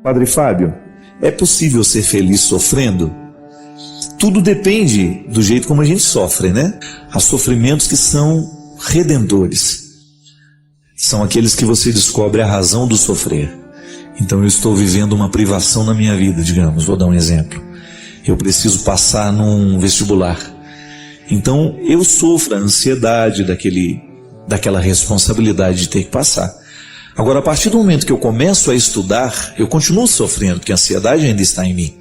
Padre Fábio, é possível ser feliz sofrendo? Tudo depende do jeito como a gente sofre, né? Há sofrimentos que são redentores. São aqueles que você descobre a razão do sofrer. Então eu estou vivendo uma privação na minha vida, digamos, vou dar um exemplo. Eu preciso passar num vestibular. Então eu sofro a ansiedade daquela responsabilidade de ter que passar. Agora, a partir do momento que eu começo a estudar, eu continuo sofrendo, porque a ansiedade ainda está em mim.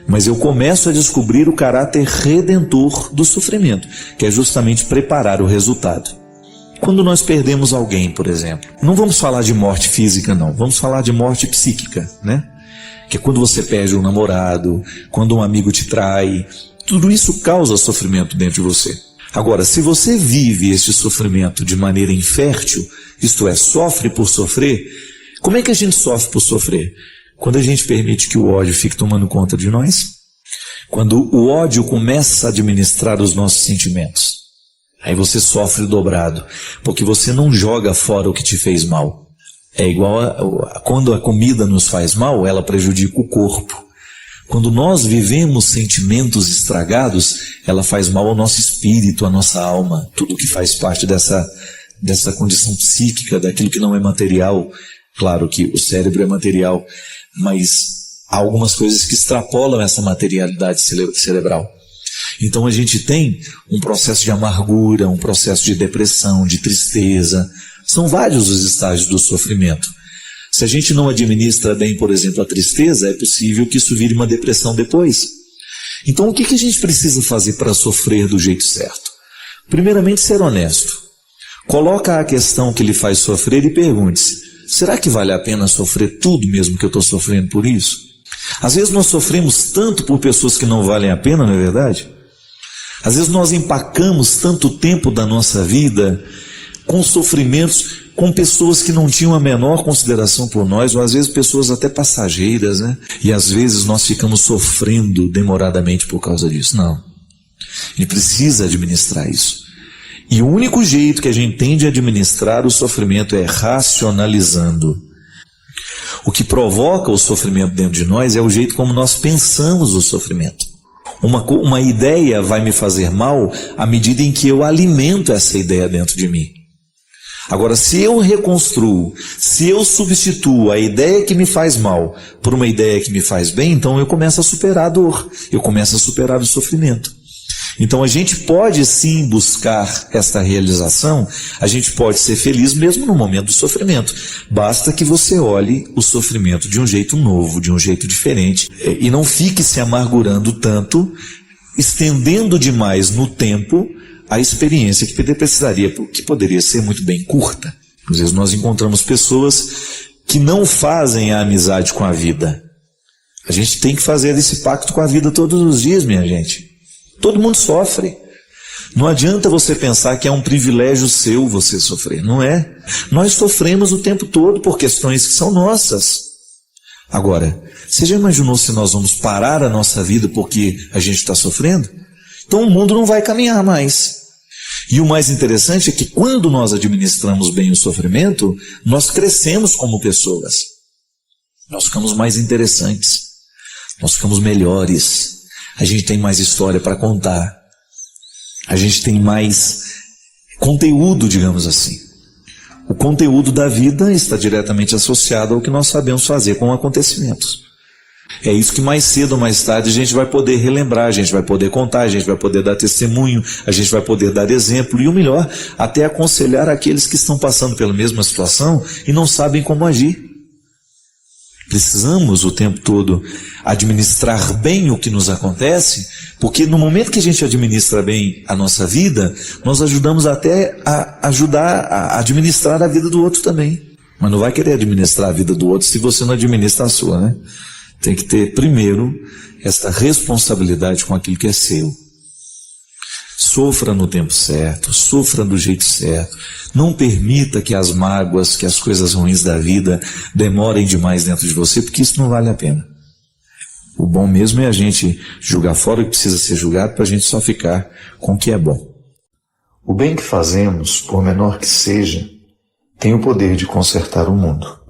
Mas eu começo a descobrir o caráter redentor do sofrimento, que é justamente preparar o resultado. Quando nós perdemos alguém, por exemplo, não vamos falar de morte física, não. Vamos falar de morte psíquica, né? Que é quando você perde um namorado, quando um amigo te trai. Tudo isso causa sofrimento dentro de você. Agora, se você vive este sofrimento de maneira infértil, isto é, sofre por sofrer, como é que a gente sofre por sofrer? Quando a gente permite que o ódio fique tomando conta de nós, quando o ódio começa a administrar os nossos sentimentos, aí você sofre dobrado, porque você não joga fora o que te fez mal. É igual quando a comida nos faz mal, ela prejudica o corpo. Quando nós vivemos sentimentos estragados, ela faz mal ao nosso espírito, à nossa alma, tudo que faz parte dessa condição psíquica, daquilo que não é material. Claro que o cérebro é material, mas há algumas coisas que extrapolam essa materialidade cerebral. Então a gente tem um processo de amargura, um processo de depressão, de tristeza. São vários os estágios do sofrimento. Se a gente não administra bem, por exemplo, a tristeza, é possível que isso vire uma depressão depois. Então o que a gente precisa fazer para sofrer do jeito certo? Primeiramente, ser honesto. Coloca a questão que lhe faz sofrer e pergunte-se: será que vale a pena sofrer tudo mesmo que eu estou sofrendo por isso? Às vezes nós sofremos tanto por pessoas que não valem a pena, não é verdade? Às vezes nós empacamos tanto tempo da nossa vida com sofrimentos, com pessoas que não tinham a menor consideração por nós, ou às vezes pessoas até passageiras, né? E às vezes nós ficamos sofrendo demoradamente por causa disso. Não. A gente precisa administrar isso. E o único jeito que a gente tem de administrar o sofrimento é racionalizando. O que provoca o sofrimento dentro de nós é o jeito como nós pensamos o sofrimento. Uma ideia vai me fazer mal à medida em que eu alimento essa ideia dentro de mim. Agora, se eu reconstruo, se eu substituo a ideia que me faz mal por uma ideia que me faz bem, então eu começo a superar a dor, eu começo a superar o sofrimento. Então a gente pode sim buscar esta realização, a gente pode ser feliz mesmo no momento do sofrimento. Basta que você olhe o sofrimento de um jeito novo, de um jeito diferente, e não fique se amargurando tanto, estendendo demais no tempo a experiência que poderia ser muito bem curta. Às vezes nós encontramos pessoas que não fazem a amizade com a vida. A gente tem que fazer esse pacto com a vida todos os dias, minha gente. Todo mundo sofre. Não adianta você pensar que é um privilégio seu você sofrer. Não é. Nós sofremos o tempo todo por questões que são nossas. Agora, você já imaginou se nós vamos parar a nossa vida porque a gente está sofrendo? Então o mundo não vai caminhar mais. E o mais interessante é que quando nós administramos bem o sofrimento, nós crescemos como pessoas. Nós ficamos mais interessantes. Nós ficamos melhores. A gente tem mais história para contar. A gente tem mais conteúdo, digamos assim. O conteúdo da vida está diretamente associado ao que nós sabemos fazer com acontecimentos. É isso que mais cedo ou mais tarde a gente vai poder relembrar, a gente vai poder contar, a gente vai poder dar testemunho, a gente vai poder dar exemplo e o melhor, até aconselhar aqueles que estão passando pela mesma situação e não sabem como agir. Precisamos o tempo todo administrar bem o que nos acontece, porque no momento que a gente administra bem a nossa vida, nós ajudamos até a ajudar a administrar a vida do outro também. Mas não vai querer administrar a vida do outro se você não administra a sua, né? Tem que ter primeiro esta responsabilidade com aquilo que é seu. Sofra no tempo certo, sofra do jeito certo. Não permita que as mágoas, que as coisas ruins da vida demorem demais dentro de você, porque isso não vale a pena. O bom mesmo é a gente julgar fora o que precisa ser julgado para a gente só ficar com o que é bom. O bem que fazemos, por menor que seja, tem o poder de consertar o mundo.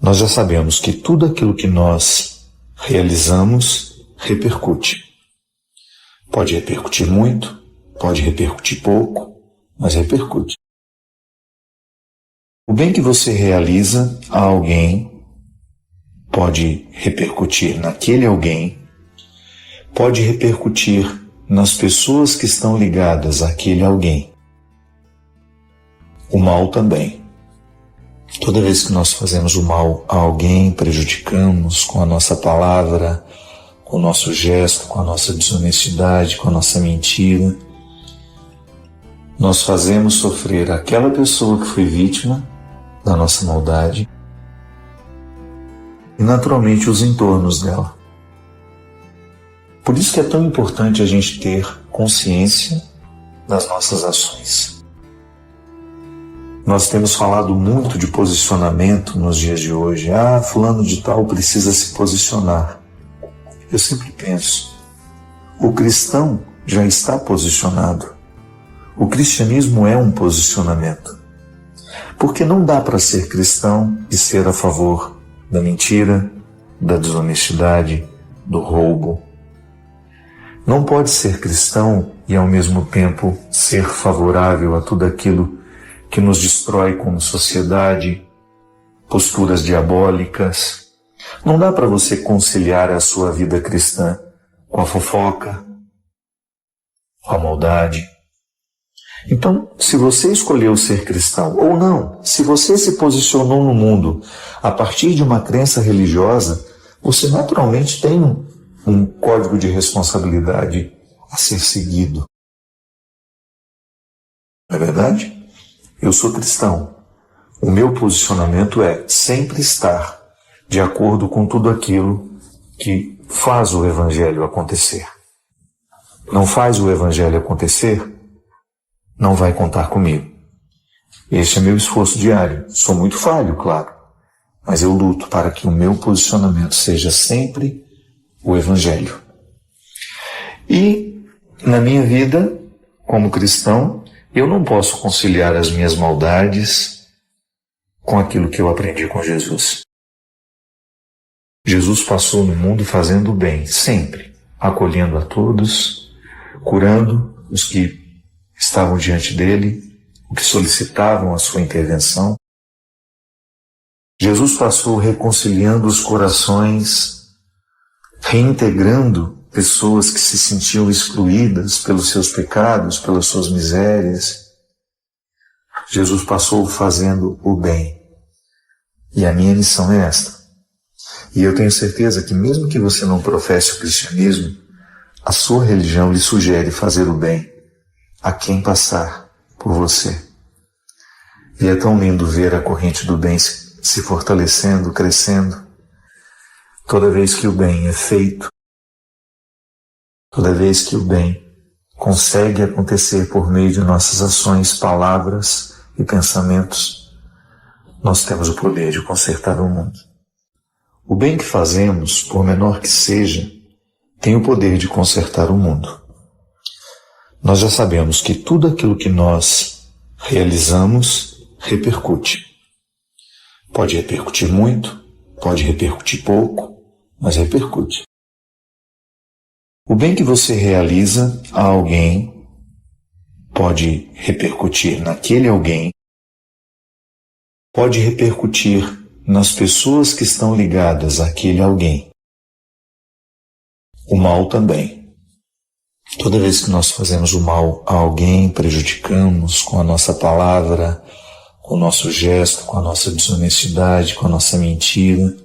Nós já sabemos que tudo aquilo que nós realizamos repercute. Pode repercutir muito, pode repercutir pouco, mas repercute. O bem que você realiza a alguém pode repercutir naquele alguém, pode repercutir nas pessoas que estão ligadas àquele alguém. O mal também. Toda vez que nós fazemos o mal a alguém, prejudicamos com a nossa palavra, com o nosso gesto, com a nossa desonestidade, com a nossa mentira, nós fazemos sofrer aquela pessoa que foi vítima da nossa maldade e naturalmente os entornos dela. Por isso que é tão importante a gente ter consciência das nossas ações. Nós temos falado muito de posicionamento nos dias de hoje. Fulano de tal precisa se posicionar. Eu sempre penso, o cristão já está posicionado. O cristianismo é um posicionamento. Porque não dá para ser cristão e ser a favor da mentira, da desonestidade, do roubo. Não pode ser cristão e ao mesmo tempo ser favorável a tudo aquilo que nos destrói como sociedade, posturas diabólicas. Não dá para você conciliar a sua vida cristã com a fofoca, com a maldade. Então, se você escolheu ser cristão ou não, se você se posicionou no mundo a partir de uma crença religiosa, você naturalmente tem um código de responsabilidade a ser seguido. Não é verdade? Eu sou cristão. O meu posicionamento é sempre estar de acordo com tudo aquilo que faz o Evangelho acontecer. Não faz o Evangelho acontecer, não vai contar comigo. Este é meu esforço diário. Sou muito falho, claro, mas eu luto para que o meu posicionamento seja sempre o Evangelho. E na minha vida, como cristão, eu não posso conciliar as minhas maldades com aquilo que eu aprendi com Jesus. Jesus passou no mundo fazendo o bem, sempre, acolhendo a todos, curando os que estavam diante dele, os que solicitavam a sua intervenção. Jesus passou reconciliando os corações, reintegrando pessoas que se sentiam excluídas pelos seus pecados, pelas suas misérias. Jesus passou fazendo o bem. E a minha missão é esta. E eu tenho certeza que mesmo que você não professe o cristianismo, a sua religião lhe sugere fazer o bem a quem passar por você. E é tão lindo ver a corrente do bem se fortalecendo, crescendo. Toda vez que o bem é feito, toda vez que o bem consegue acontecer por meio de nossas ações, palavras e pensamentos, nós temos o poder de consertar o mundo. O bem que fazemos, por menor que seja, tem o poder de consertar o mundo. Nós já sabemos que tudo aquilo que nós realizamos repercute. Pode repercutir muito, pode repercutir pouco, mas repercute. O bem que você realiza a alguém pode repercutir naquele alguém, pode repercutir nas pessoas que estão ligadas àquele alguém. O mal também. Toda vez que nós fazemos o mal a alguém, prejudicamos com a nossa palavra, com o nosso gesto, com a nossa desonestidade, com a nossa mentira,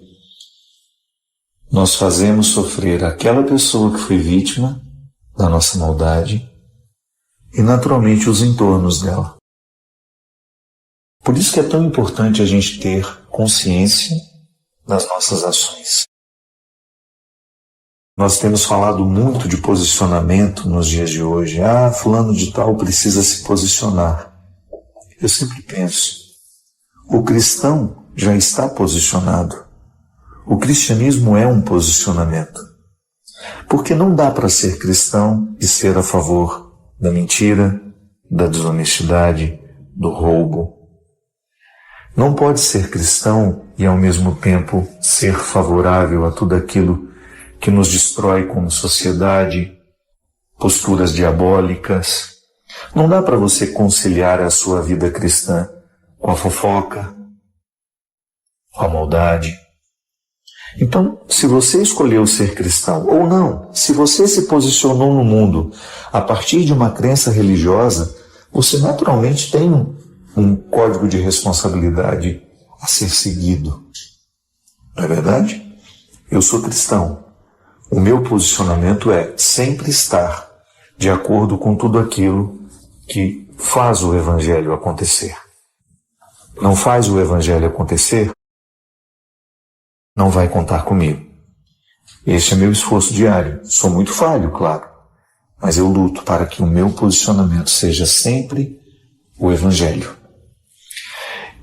nós fazemos sofrer aquela pessoa que foi vítima da nossa maldade e naturalmente os entornos dela. Por isso que é tão importante a gente ter consciência das nossas ações. Nós temos falado muito de posicionamento nos dias de hoje. Fulano de tal precisa se posicionar. Eu sempre penso, o cristão já está posicionado. O cristianismo é um posicionamento. Porque não dá para ser cristão e ser a favor da mentira, da desonestidade, do roubo. Não pode ser cristão e ao mesmo tempo ser favorável a tudo aquilo que nos destrói como sociedade, posturas diabólicas. Não dá para você conciliar a sua vida cristã com a fofoca, com a maldade. Então, se você escolheu ser cristão ou não, se você se posicionou no mundo a partir de uma crença religiosa, você naturalmente tem um código de responsabilidade a ser seguido. Não é verdade? Eu sou cristão. O meu posicionamento é sempre estar de acordo com tudo aquilo que faz o Evangelho acontecer. Não faz o Evangelho acontecer, não vai contar comigo. Este é meu esforço diário. Sou muito falho, claro, mas eu luto para que o meu posicionamento seja sempre o Evangelho.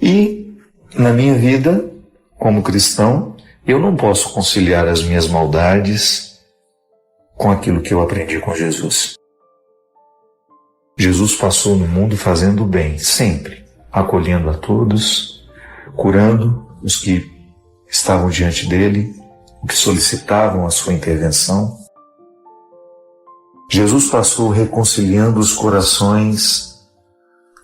E na minha vida, como cristão, eu não posso conciliar as minhas maldades com aquilo que eu aprendi com Jesus. Jesus passou no mundo fazendo o bem, sempre, acolhendo a todos, curando os que estavam diante dele, os que solicitavam a sua intervenção. Jesus passou reconciliando os corações,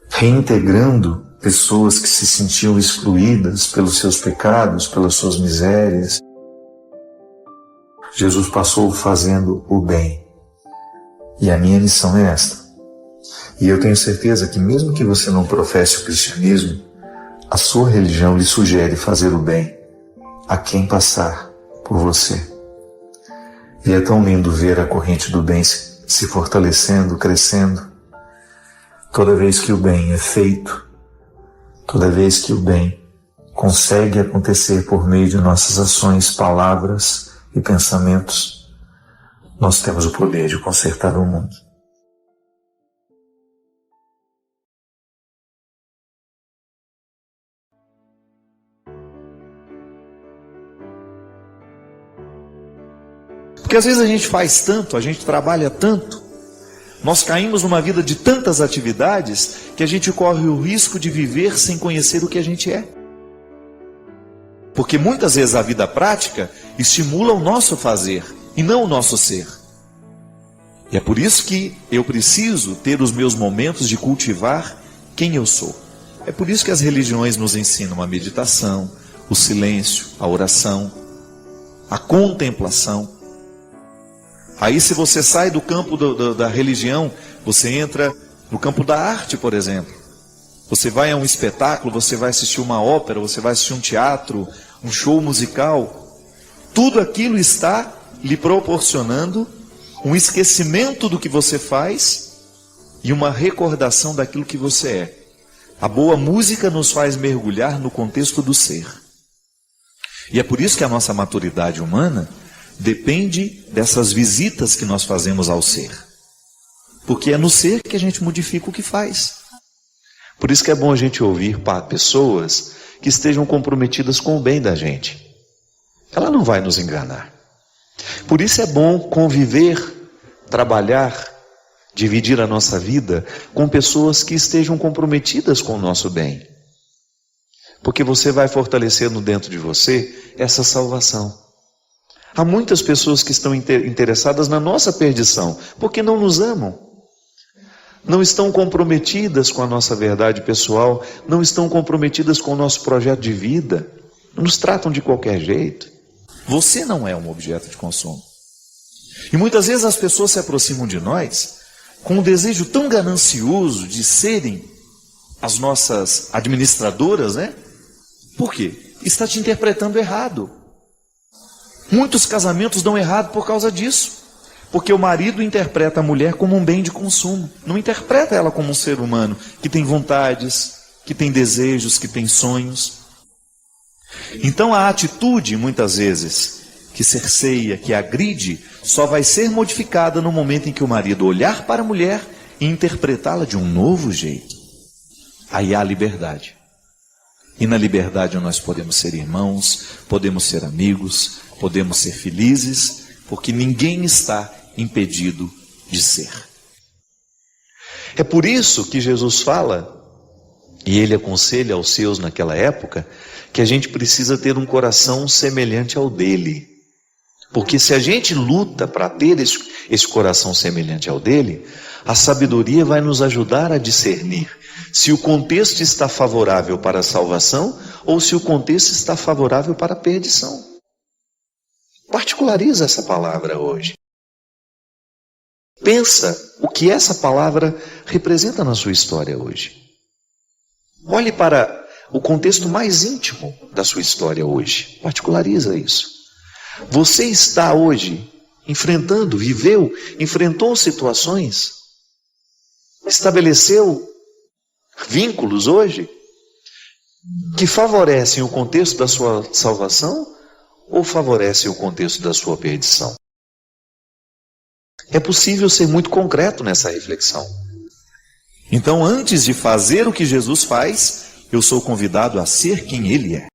reintegrando pessoas que se sentiam excluídas pelos seus pecados, pelas suas misérias. Jesus passou fazendo o bem. E a minha missão é esta. E eu tenho certeza que mesmo que você não professe o cristianismo, a sua religião lhe sugere fazer o bem a quem passar por você. E é tão lindo ver a corrente do bem se fortalecendo, crescendo. Toda vez que o bem é feito, toda vez que o bem consegue acontecer por meio de nossas ações, palavras e pensamentos, nós temos o poder de consertar o mundo. Porque às vezes a gente faz tanto, a gente trabalha tanto, nós caímos numa vida de tantas atividades que a gente corre o risco de viver sem conhecer o que a gente é. Porque muitas vezes a vida prática estimula o nosso fazer e não o nosso ser. E é por isso que eu preciso ter os meus momentos de cultivar quem eu sou. É por isso que as religiões nos ensinam a meditação, o silêncio, a oração, a contemplação. Aí se você sai do campo da religião, você entra no campo da arte, por exemplo. Você vai a um espetáculo, você vai assistir uma ópera, você vai assistir um teatro, um show musical. Tudo aquilo está lhe proporcionando um esquecimento do que você faz e uma recordação daquilo que você é. A boa música nos faz mergulhar no contexto do ser. E é por isso que a nossa maturidade humana depende dessas visitas que nós fazemos ao ser. Porque é no ser que a gente modifica o que faz. Por isso que é bom a gente ouvir pessoas que estejam comprometidas com o bem da gente. Ela não vai nos enganar. Por isso é bom conviver, trabalhar, dividir a nossa vida com pessoas que estejam comprometidas com o nosso bem. Porque você vai fortalecendo dentro de você essa salvação. Há muitas pessoas que estão interessadas na nossa perdição, porque não nos amam. Não estão comprometidas com a nossa verdade pessoal, não estão comprometidas com o nosso projeto de vida, nos tratam de qualquer jeito. Você não é um objeto de consumo. E muitas vezes as pessoas se aproximam de nós com um desejo tão ganancioso de serem as nossas administradoras, né? Por quê? Está te interpretando errado. Muitos casamentos dão errado por causa disso. Porque o marido interpreta a mulher como um bem de consumo. Não interpreta ela como um ser humano que tem vontades, que tem desejos, que tem sonhos. Então a atitude, muitas vezes, que cerceia, que agride, só vai ser modificada no momento em que o marido olhar para a mulher e interpretá-la de um novo jeito. Aí há liberdade. E na liberdade nós podemos ser irmãos, podemos ser amigos, podemos ser felizes, porque ninguém está impedido de ser. É por isso que Jesus fala E ele aconselha aos seus naquela época que a gente precisa ter um coração semelhante ao dele. Porque se a gente luta para ter esse coração semelhante ao dele, a sabedoria vai nos ajudar a discernir se o contexto está favorável para a salvação ou se o contexto está favorável para a perdição. Particulariza essa palavra hoje. Pensa o que essa palavra representa na sua história hoje. Olhe para o contexto mais íntimo da sua história hoje. Particulariza isso. Você está hoje enfrentou situações, estabeleceu vínculos hoje que favorecem o contexto da sua salvação ou favorecem o contexto da sua perdição? É possível ser muito concreto nessa reflexão. Então, antes de fazer o que Jesus faz, eu sou convidado a ser quem Ele é.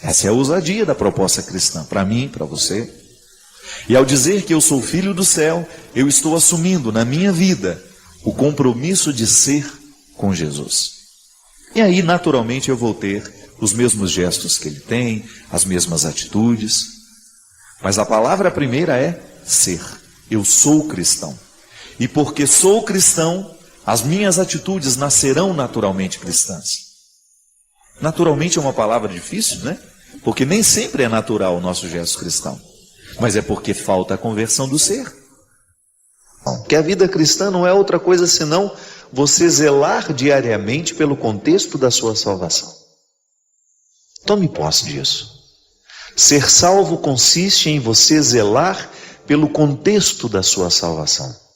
Essa é a ousadia da proposta cristã, para mim, para você. E ao dizer que eu sou filho do céu, eu estou assumindo na minha vida o compromisso de ser com Jesus. E aí, naturalmente, eu vou ter os mesmos gestos que Ele tem, as mesmas atitudes. Mas a palavra primeira é ser. Eu sou cristão. E porque sou cristão, as minhas atitudes nascerão naturalmente cristãs. Naturalmente é uma palavra difícil, né? Porque nem sempre é natural o nosso gesto cristão. Mas é porque falta a conversão do ser. Que a vida cristã não é outra coisa senão você zelar diariamente pelo contexto da sua salvação. Tome posse disso. Ser salvo consiste em você zelar pelo contexto da sua salvação.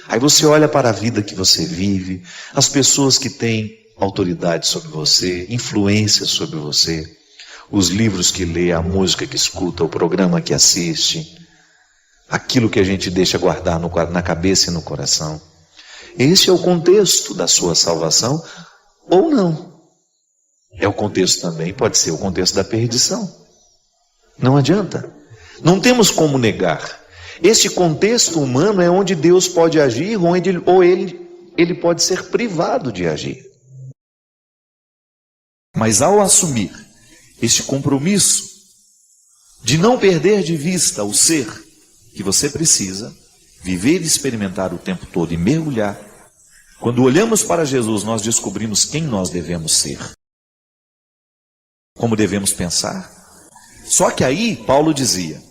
Aí você olha para a vida que você vive, as pessoas que têm autoridade sobre você, influência sobre você, os livros que lê, a música que escuta, o programa que assiste, aquilo que a gente deixa guardar na cabeça e no coração. Esse é o contexto da sua salvação ou não. É o contexto também, pode ser o contexto da perdição. Não adianta. Não temos como negar. Este contexto humano é onde Deus pode agir ou ele pode ser privado de agir. Mas ao assumir este compromisso de não perder de vista o ser que você precisa, viver e experimentar o tempo todo e mergulhar, quando olhamos para Jesus, nós descobrimos quem nós devemos ser, como devemos pensar. Só que aí Paulo dizia,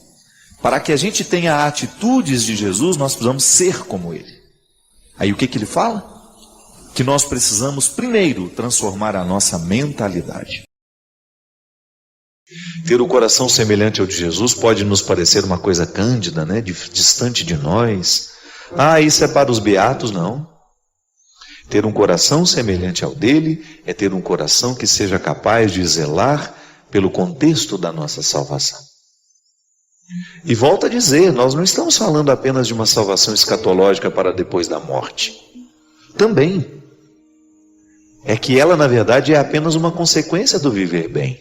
para que a gente tenha atitudes de Jesus, nós precisamos ser como Ele. Aí o que ele fala? Que nós precisamos primeiro transformar a nossa mentalidade. Ter o coração semelhante ao de Jesus pode nos parecer uma coisa cândida, né? Distante de nós. Isso é para os beatos, não. Ter um coração semelhante ao dele é ter um coração que seja capaz de zelar pelo contexto da nossa salvação. E volto a dizer, nós não estamos falando apenas de uma salvação escatológica para depois da morte. Também. É que ela, na verdade, é apenas uma consequência do viver bem.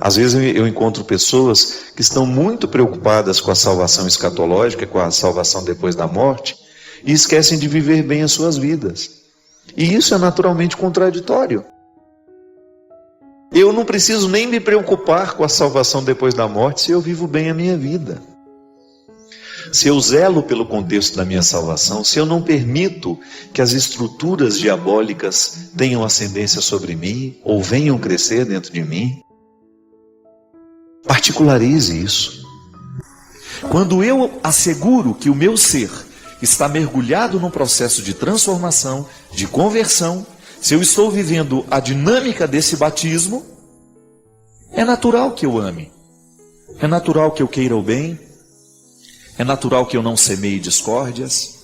Às vezes eu encontro pessoas que estão muito preocupadas com a salvação escatológica, com a salvação depois da morte, e esquecem de viver bem as suas vidas. E isso é naturalmente contraditório. Eu não preciso nem me preocupar com a salvação depois da morte se eu vivo bem a minha vida. Se eu zelo pelo contexto da minha salvação, se eu não permito que as estruturas diabólicas tenham ascendência sobre mim ou venham crescer dentro de mim, particularize isso. Quando eu asseguro que o meu ser está mergulhado num processo de transformação, de conversão, se eu estou vivendo a dinâmica desse batismo, é natural que eu ame, é natural que eu queira o bem, é natural que eu não semeie discórdias,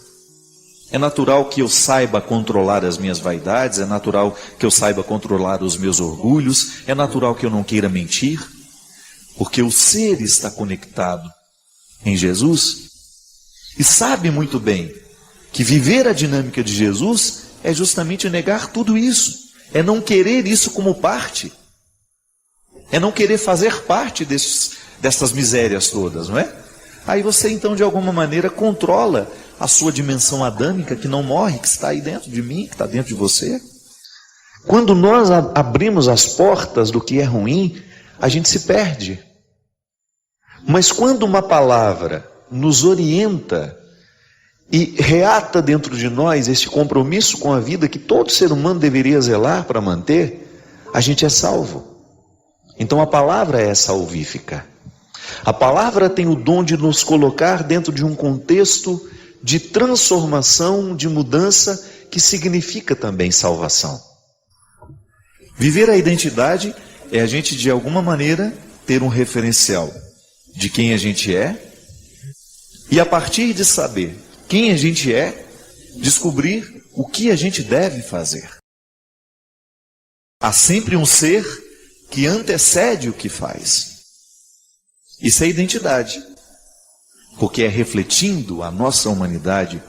é natural que eu saiba controlar as minhas vaidades, é natural que eu saiba controlar os meus orgulhos, é natural que eu não queira mentir, porque o ser está conectado em Jesus e sabe muito bem que viver a dinâmica de Jesus é justamente negar tudo isso, é não querer isso como parte, é não querer fazer parte dessas misérias todas, não é? Aí você então de alguma maneira controla a sua dimensão adâmica que não morre, que está aí dentro de mim, que está dentro de você. Quando nós abrimos as portas do que é ruim, a gente se perde. Mas quando uma palavra nos orienta e reata dentro de nós esse compromisso com a vida que todo ser humano deveria zelar para manter, a gente é salvo. Então a palavra é salvífica. A palavra tem o dom de nos colocar dentro de um contexto de transformação, de mudança, que significa também salvação. Viver a identidade é a gente, de alguma maneira, ter um referencial de quem a gente é, e a partir de saber quem a gente é, descobrir o que a gente deve fazer. Há sempre um ser que antecede o que faz. Isso é identidade, porque é refletindo a nossa humanidade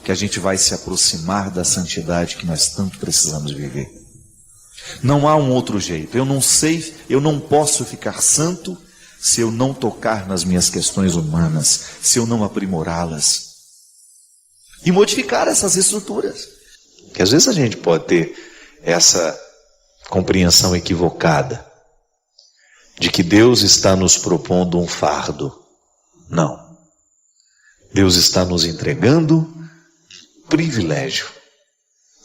que a gente vai se aproximar da santidade que nós tanto precisamos viver. Não há um outro jeito. Eu não sei, eu não posso ficar santo se eu não tocar nas minhas questões humanas, se eu não aprimorá-las e modificar essas estruturas. Que às vezes a gente pode ter essa compreensão equivocada de que Deus está nos propondo um fardo. Não. Deus está nos entregando privilégio.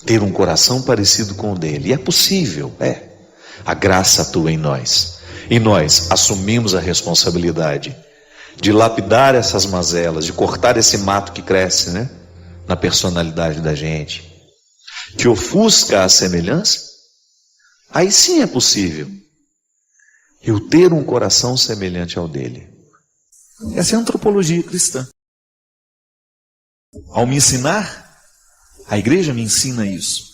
Ter um coração parecido com o dele. E é possível, é. A graça atua em nós. E nós assumimos a responsabilidade de lapidar essas mazelas, de cortar esse mato que cresce, né, na personalidade da gente, que ofusca a semelhança. Aí sim é possível eu ter um coração semelhante ao dele. Essa é a antropologia cristã. Ao me ensinar, a igreja me ensina isso,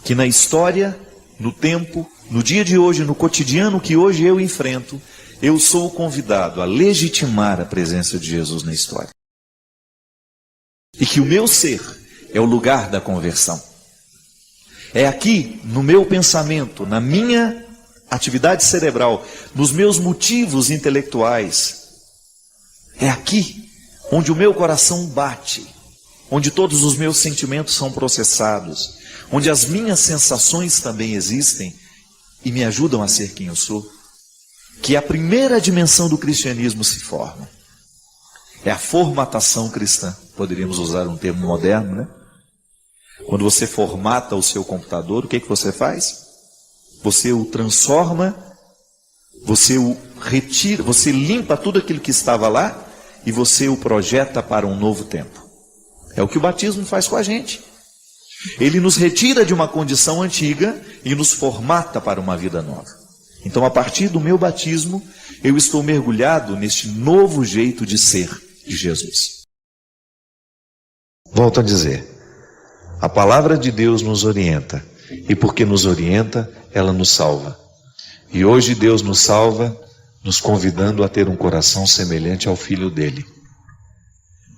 que na história, no tempo, no dia de hoje, no cotidiano que hoje eu enfrento, eu sou convidado a legitimar a presença de Jesus na história. E que o meu ser é o lugar da conversão. É aqui, no meu pensamento, na minha atividade cerebral, nos meus motivos intelectuais, é aqui onde o meu coração bate, onde todos os meus sentimentos são processados, onde as minhas sensações também existem e me ajudam a ser quem eu sou, que a primeira dimensão do cristianismo se forma. É a formatação cristã, poderíamos usar um termo moderno, né? Quando você formata o seu computador, o que você faz? Você o transforma, você o retira, você limpa tudo aquilo que estava lá e você o projeta para um novo tempo. É o que o batismo faz com a gente. Ele nos retira de uma condição antiga e nos formata para uma vida nova. Então, a partir do meu batismo, eu estou mergulhado neste novo jeito de ser de Jesus. Volto a dizer, a palavra de Deus nos orienta, e porque nos orienta, ela nos salva. E hoje Deus nos salva, nos convidando a ter um coração semelhante ao Filho dele.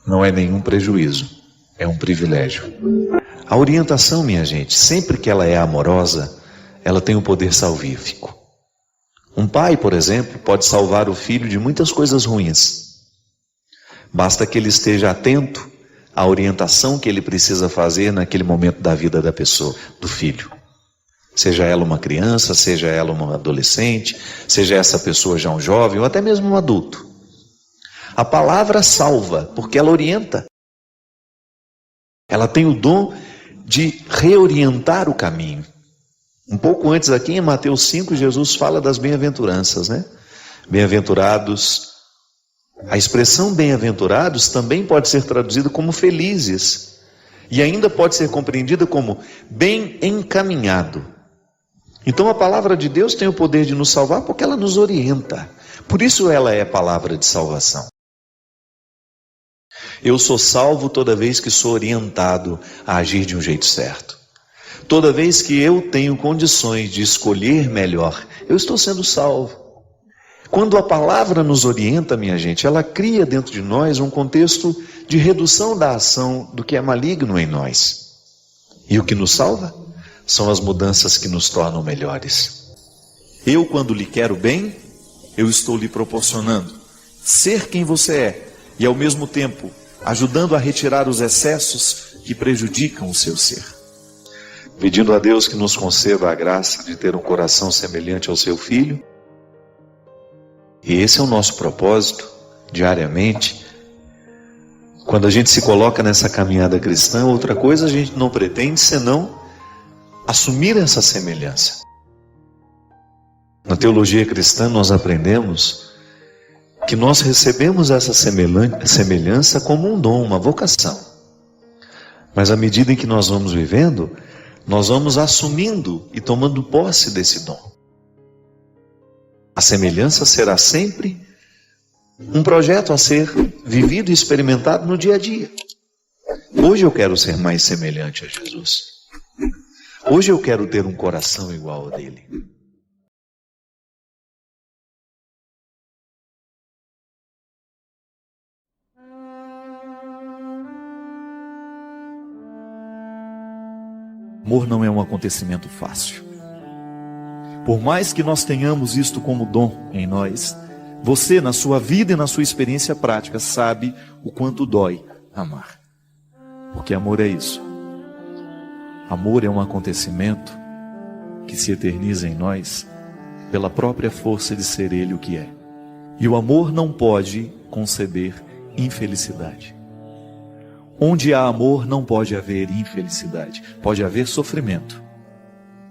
Não é nenhum prejuízo, é um privilégio. A orientação, minha gente, sempre que ela é amorosa, ela tem um poder salvífico. Um pai, por exemplo, pode salvar o filho de muitas coisas ruins. Basta que ele esteja atento à orientação que ele precisa fazer naquele momento da vida da pessoa, do filho. Seja ela uma criança, seja ela uma adolescente, seja essa pessoa já um jovem ou até mesmo um adulto. A palavra salva, porque ela orienta. Ela tem o dom de reorientar o caminho. Um pouco antes aqui em Mateus 5, Jesus fala das bem-aventuranças, né? Bem-aventurados. A expressão bem-aventurados também pode ser traduzida como felizes. E ainda pode ser compreendida como bem encaminhado. Então a palavra de Deus tem o poder de nos salvar porque ela nos orienta. Por isso ela é a palavra de salvação. Eu sou salvo toda vez que sou orientado a agir de um jeito certo. Toda vez que eu tenho condições de escolher melhor, eu estou sendo salvo. Quando a palavra nos orienta, minha gente, ela cria dentro de nós um contexto de redução da ação do que é maligno em nós. E o que nos salva são as mudanças que nos tornam melhores. Eu, quando lhe quero bem, eu estou lhe proporcionando ser quem você é e ao mesmo tempo ajudando a retirar os excessos que prejudicam o seu ser. Pedindo a Deus que nos conceda a graça de ter um coração semelhante ao seu Filho. E esse é o nosso propósito, diariamente. Quando a gente se coloca nessa caminhada cristã, outra coisa a gente não pretende senão assumir essa semelhança. Na teologia cristã nós aprendemos que nós recebemos essa semelhança como um dom, uma vocação. Mas à medida em que nós vamos vivendo, nós vamos assumindo e tomando posse desse dom. A semelhança será sempre um projeto a ser vivido e experimentado no dia a dia. Hoje eu quero ser mais semelhante a Jesus. Hoje eu quero ter um coração igual ao dele. Amor não é um acontecimento fácil. Por mais que nós tenhamos isto como dom em nós, você, na sua vida e na sua experiência prática, sabe o quanto dói amar. Porque amor é isso. Amor é um acontecimento que se eterniza em nós pela própria força de ser Ele o que é. E o amor não pode conceber infelicidade. Onde há amor não pode haver infelicidade. Pode haver sofrimento,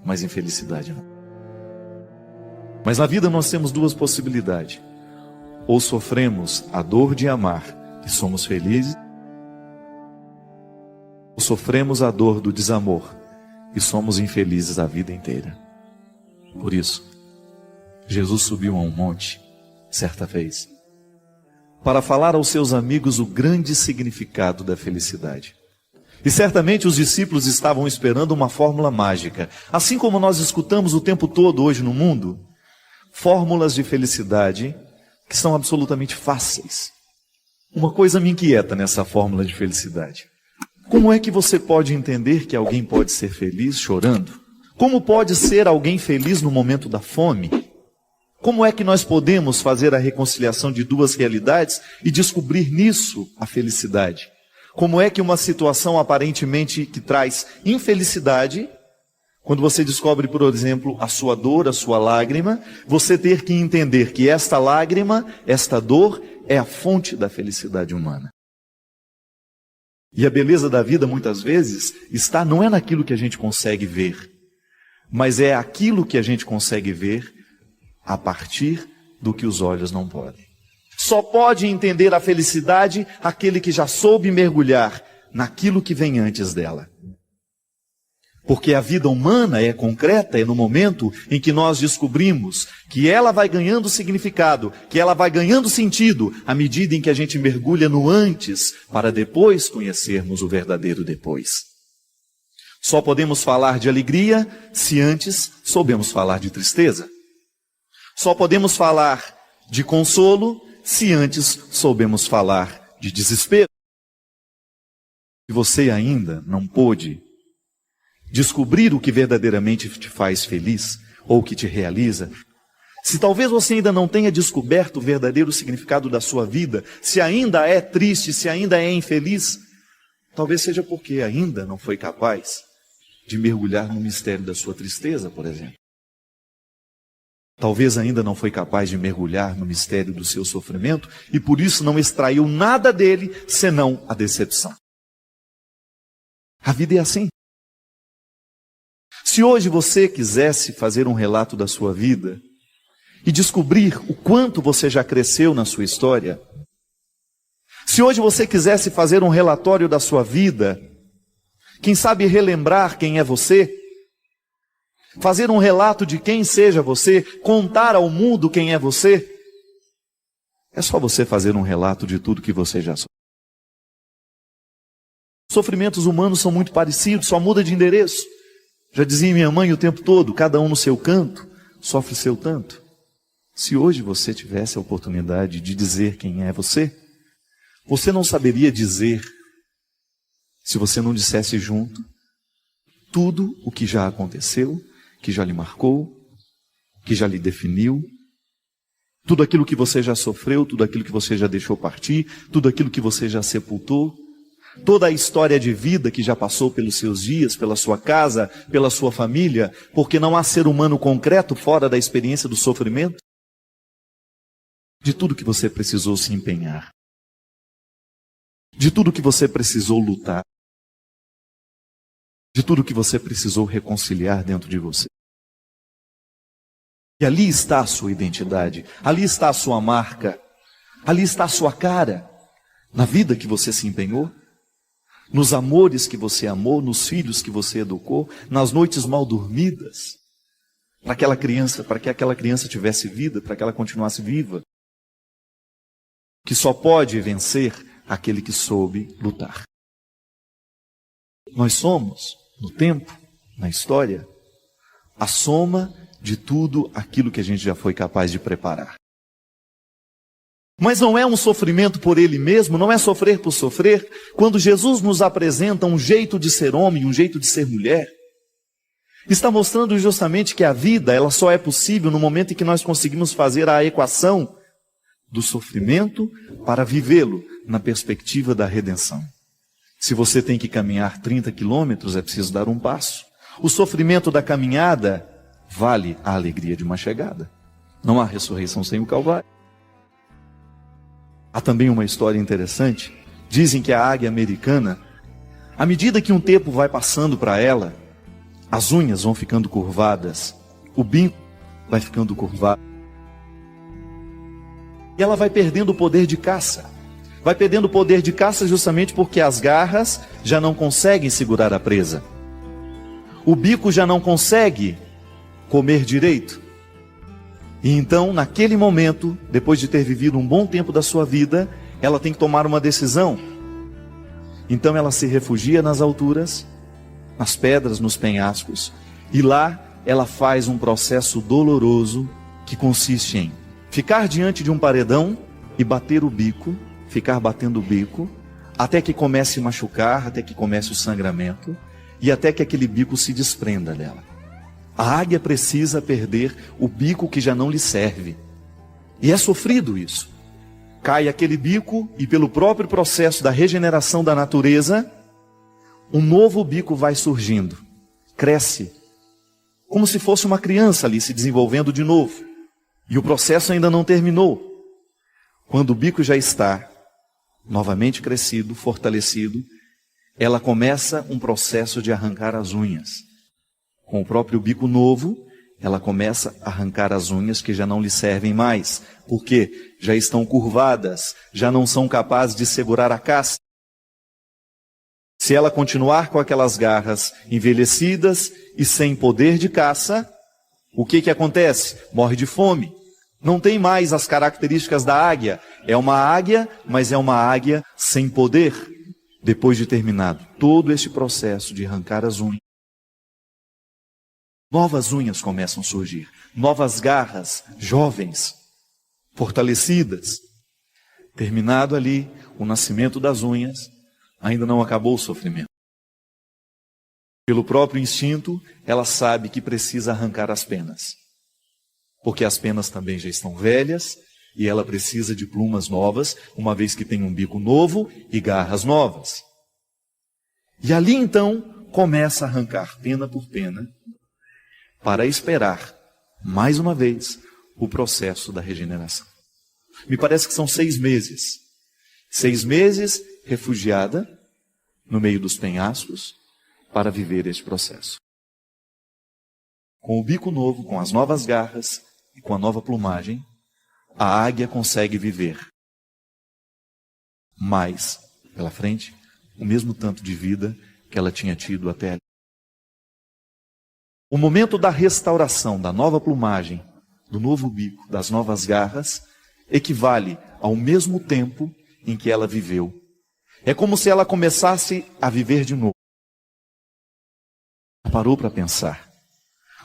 mas infelicidade não. Mas na vida nós temos duas possibilidades. Ou sofremos a dor de amar e somos felizes, ou sofremos a dor do desamor e somos infelizes a vida inteira. Por isso, Jesus subiu a um monte, certa vez, para falar aos seus amigos o grande significado da felicidade. E certamente os discípulos estavam esperando uma fórmula mágica. Assim como nós escutamos o tempo todo hoje no mundo, fórmulas de felicidade que são absolutamente fáceis. Uma coisa me inquieta nessa fórmula de felicidade. Como é que você pode entender que alguém pode ser feliz chorando? Como pode ser alguém feliz no momento da fome? Como é que nós podemos fazer a reconciliação de duas realidades e descobrir nisso a felicidade? Como é que uma situação aparentemente que traz infelicidade, quando você descobre, por exemplo, a sua dor, a sua lágrima, você ter que entender que esta lágrima, esta dor, é a fonte da felicidade humana. E a beleza da vida, muitas vezes, não é naquilo que a gente consegue ver, mas é aquilo que a gente consegue ver a partir do que os olhos não podem. Só pode entender a felicidade aquele que já soube mergulhar naquilo que vem antes dela. Porque a vida humana é concreta, é no momento em que nós descobrimos que ela vai ganhando significado, que ela vai ganhando sentido, à medida em que a gente mergulha no antes, para depois conhecermos o verdadeiro depois. Só podemos falar de alegria se antes soubemos falar de tristeza. Só podemos falar de consolo se antes soubemos falar de desespero. Se você ainda não pôde descobrir o que verdadeiramente te faz feliz, ou que te realiza, se talvez você ainda não tenha descoberto o verdadeiro significado da sua vida, se ainda é triste, se ainda é infeliz, talvez seja porque ainda não foi capaz de mergulhar no mistério da sua tristeza, por exemplo. Talvez ainda não foi capaz de mergulhar no mistério do seu sofrimento e por isso não extraiu nada dele, senão a decepção. A vida é assim. Se hoje você quisesse fazer um relato da sua vida e descobrir o quanto você já cresceu na sua história, se hoje você quisesse fazer um relatório da sua vida, quem sabe relembrar quem é você, fazer um relato de quem seja você, contar ao mundo quem é você, é só você fazer um relato de tudo que você já sofreu. Os sofrimentos humanos são muito parecidos, só muda de endereço. Já dizia minha mãe o tempo todo, cada um no seu canto, sofre seu tanto. Se hoje você tivesse a oportunidade de dizer quem é você, você não saberia dizer, se você não dissesse junto, tudo o que já aconteceu, que já lhe marcou, que já lhe definiu, Tudo aquilo que você já sofreu, tudo aquilo que você já deixou partir, tudo aquilo que você já sepultou, toda a história de vida que já passou pelos seus dias, pela sua casa, pela sua família, porque não há ser humano concreto fora da experiência do sofrimento. De tudo que você precisou se empenhar, de tudo que você precisou lutar, de tudo que você precisou reconciliar dentro de você. E ali está a sua identidade, ali está a sua marca, ali está a sua cara, na vida que você se empenhou, nos amores que você amou, nos filhos que você educou, nas noites mal dormidas, para que aquela criança tivesse vida, para que ela continuasse viva. Que só pode vencer aquele que soube lutar. Nós somos, no tempo, na história, a soma de tudo aquilo que a gente já foi capaz de preparar. Mas não é um sofrimento por ele mesmo, não é sofrer por sofrer. Quando Jesus nos apresenta um jeito de ser homem, um jeito de ser mulher, está mostrando justamente que a vida, ela só é possível no momento em que nós conseguimos fazer a equação do sofrimento para vivê-lo na perspectiva da redenção. Se você tem que caminhar 30 quilômetros, é preciso dar um passo. O sofrimento da caminhada vale a alegria de uma chegada. Não há ressurreição sem o Calvário. Há também uma história interessante. Dizem que a águia americana, à medida que um tempo vai passando para ela, as unhas vão ficando curvadas, o bico vai ficando curvado. E ela vai perdendo o poder de caça. Vai perdendo o poder de caça justamente porque as garras já não conseguem segurar a presa. O bico já não consegue comer direito. E então, naquele momento, depois de ter vivido um bom tempo da sua vida, ela tem que tomar uma decisão. Então ela se refugia nas alturas, nas pedras, nos penhascos, e lá ela faz um processo doloroso que consiste em ficar diante de um paredão e bater o bico, ficar batendo o bico, até que comece a machucar, até que comece o sangramento, e até que aquele bico se desprenda dela. A águia precisa perder o bico que já não lhe serve. E é sofrido isso. Cai aquele bico e pelo próprio processo da regeneração da natureza, um novo bico vai surgindo. Cresce. Como se fosse uma criança ali se desenvolvendo de novo. E o processo ainda não terminou. Quando o bico já está novamente crescido, fortalecido, ela começa um processo de arrancar as unhas. Com o próprio bico novo, ela começa a arrancar as unhas que já não lhe servem mais, porque já estão curvadas, já não são capazes de segurar a caça. Se ela continuar com aquelas garras envelhecidas e sem poder de caça, o que acontece? Morre de fome. Não tem mais as características da águia. É uma águia, mas é uma águia sem poder. Depois de terminado todo este processo de arrancar as unhas, novas unhas começam a surgir, novas garras, jovens, fortalecidas. Terminado ali o nascimento das unhas, ainda não acabou o sofrimento. Pelo próprio instinto, ela sabe que precisa arrancar as penas, porque as penas também já estão velhas e ela precisa de plumas novas, uma vez que tem um bico novo e garras novas. E ali então começa a arrancar pena por pena, para esperar, mais uma vez, o processo da regeneração. Me parece que são 6 meses. 6 meses refugiada no meio dos penhascos para viver este processo. Com o bico novo, com as novas garras e com a nova plumagem, a águia consegue viver mais pela frente o mesmo tanto de vida que ela tinha tido até ali. O momento da restauração, da nova plumagem, do novo bico, das novas garras, equivale ao mesmo tempo em que ela viveu. É como se ela começasse a viver de novo. Parou para pensar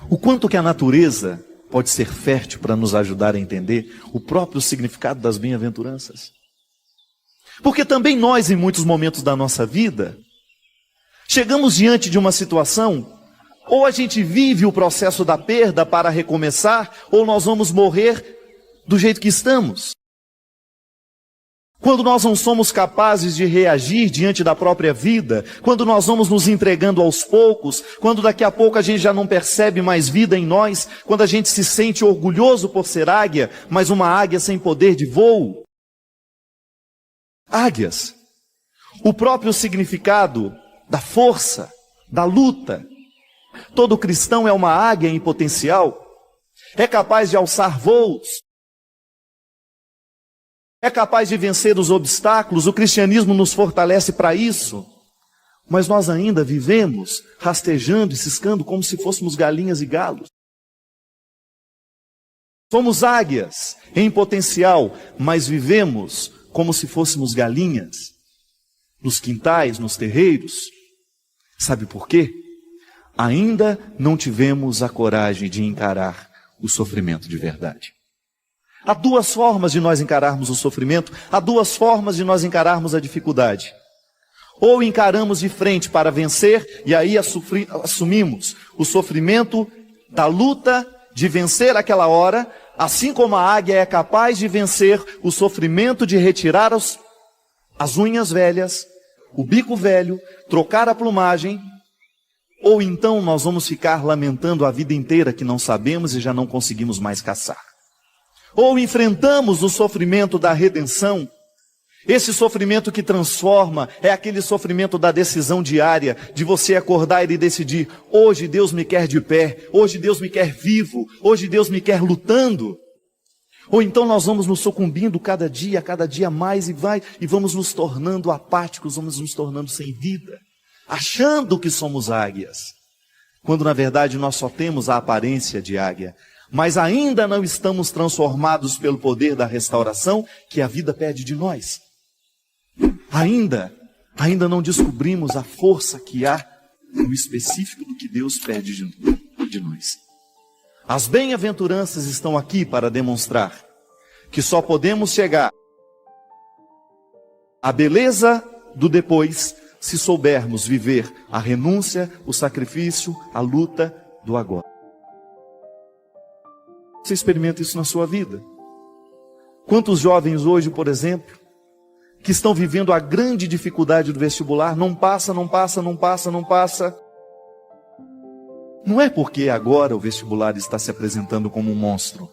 o quanto que a natureza pode ser fértil para nos ajudar a entender o próprio significado das bem-aventuranças. Porque também nós, em muitos momentos da nossa vida, chegamos diante de uma situação, ou a gente vive o processo da perda para recomeçar, ou nós vamos morrer do jeito que estamos. Quando nós não somos capazes de reagir diante da própria vida, quando nós vamos nos entregando aos poucos, quando daqui a pouco a gente já não percebe mais vida em nós, quando a gente se sente orgulhoso por ser águia, mas uma águia sem poder de voo. Águias, o próprio significado da força, da luta. Todo cristão é uma águia em potencial, é capaz de alçar voos, é capaz de vencer os obstáculos. O cristianismo nos fortalece para isso. Mas nós ainda vivemos rastejando e ciscando como se fôssemos galinhas e galos. Somos águias em potencial, mas vivemos como se fôssemos galinhas nos quintais, nos terreiros. Sabe por quê? Ainda não tivemos a coragem de encarar o sofrimento de verdade. Há duas formas de nós encararmos o sofrimento, há duas formas de nós encararmos a dificuldade. Ou encaramos de frente para vencer, e aí assumimos o sofrimento da luta de vencer aquela hora, assim como a águia é capaz de vencer o sofrimento de retirar as unhas velhas, o bico velho, trocar a plumagem. Ou então nós vamos ficar lamentando a vida inteira que não sabemos e já não conseguimos mais caçar. Ou enfrentamos o sofrimento da redenção, esse sofrimento que transforma, é aquele sofrimento da decisão diária, de você acordar e decidir, hoje Deus me quer de pé, hoje Deus me quer vivo, hoje Deus me quer lutando. Ou então nós vamos nos sucumbindo cada dia mais e vamos nos tornando apáticos, vamos nos tornando sem vida, achando que somos águias, quando na verdade nós só temos a aparência de águia. Mas ainda não estamos transformados pelo poder da restauração que a vida pede de nós. Ainda não descobrimos a força que há no específico do que Deus pede de nós. As bem-aventuranças estão aqui para demonstrar que só podemos chegar à beleza do depois se soubermos viver a renúncia, o sacrifício, a luta do agora. Você experimenta isso na sua vida? Quantos jovens hoje, por exemplo, que estão vivendo a grande dificuldade do vestibular, não passa. Não é porque agora o vestibular está se apresentando como um monstro.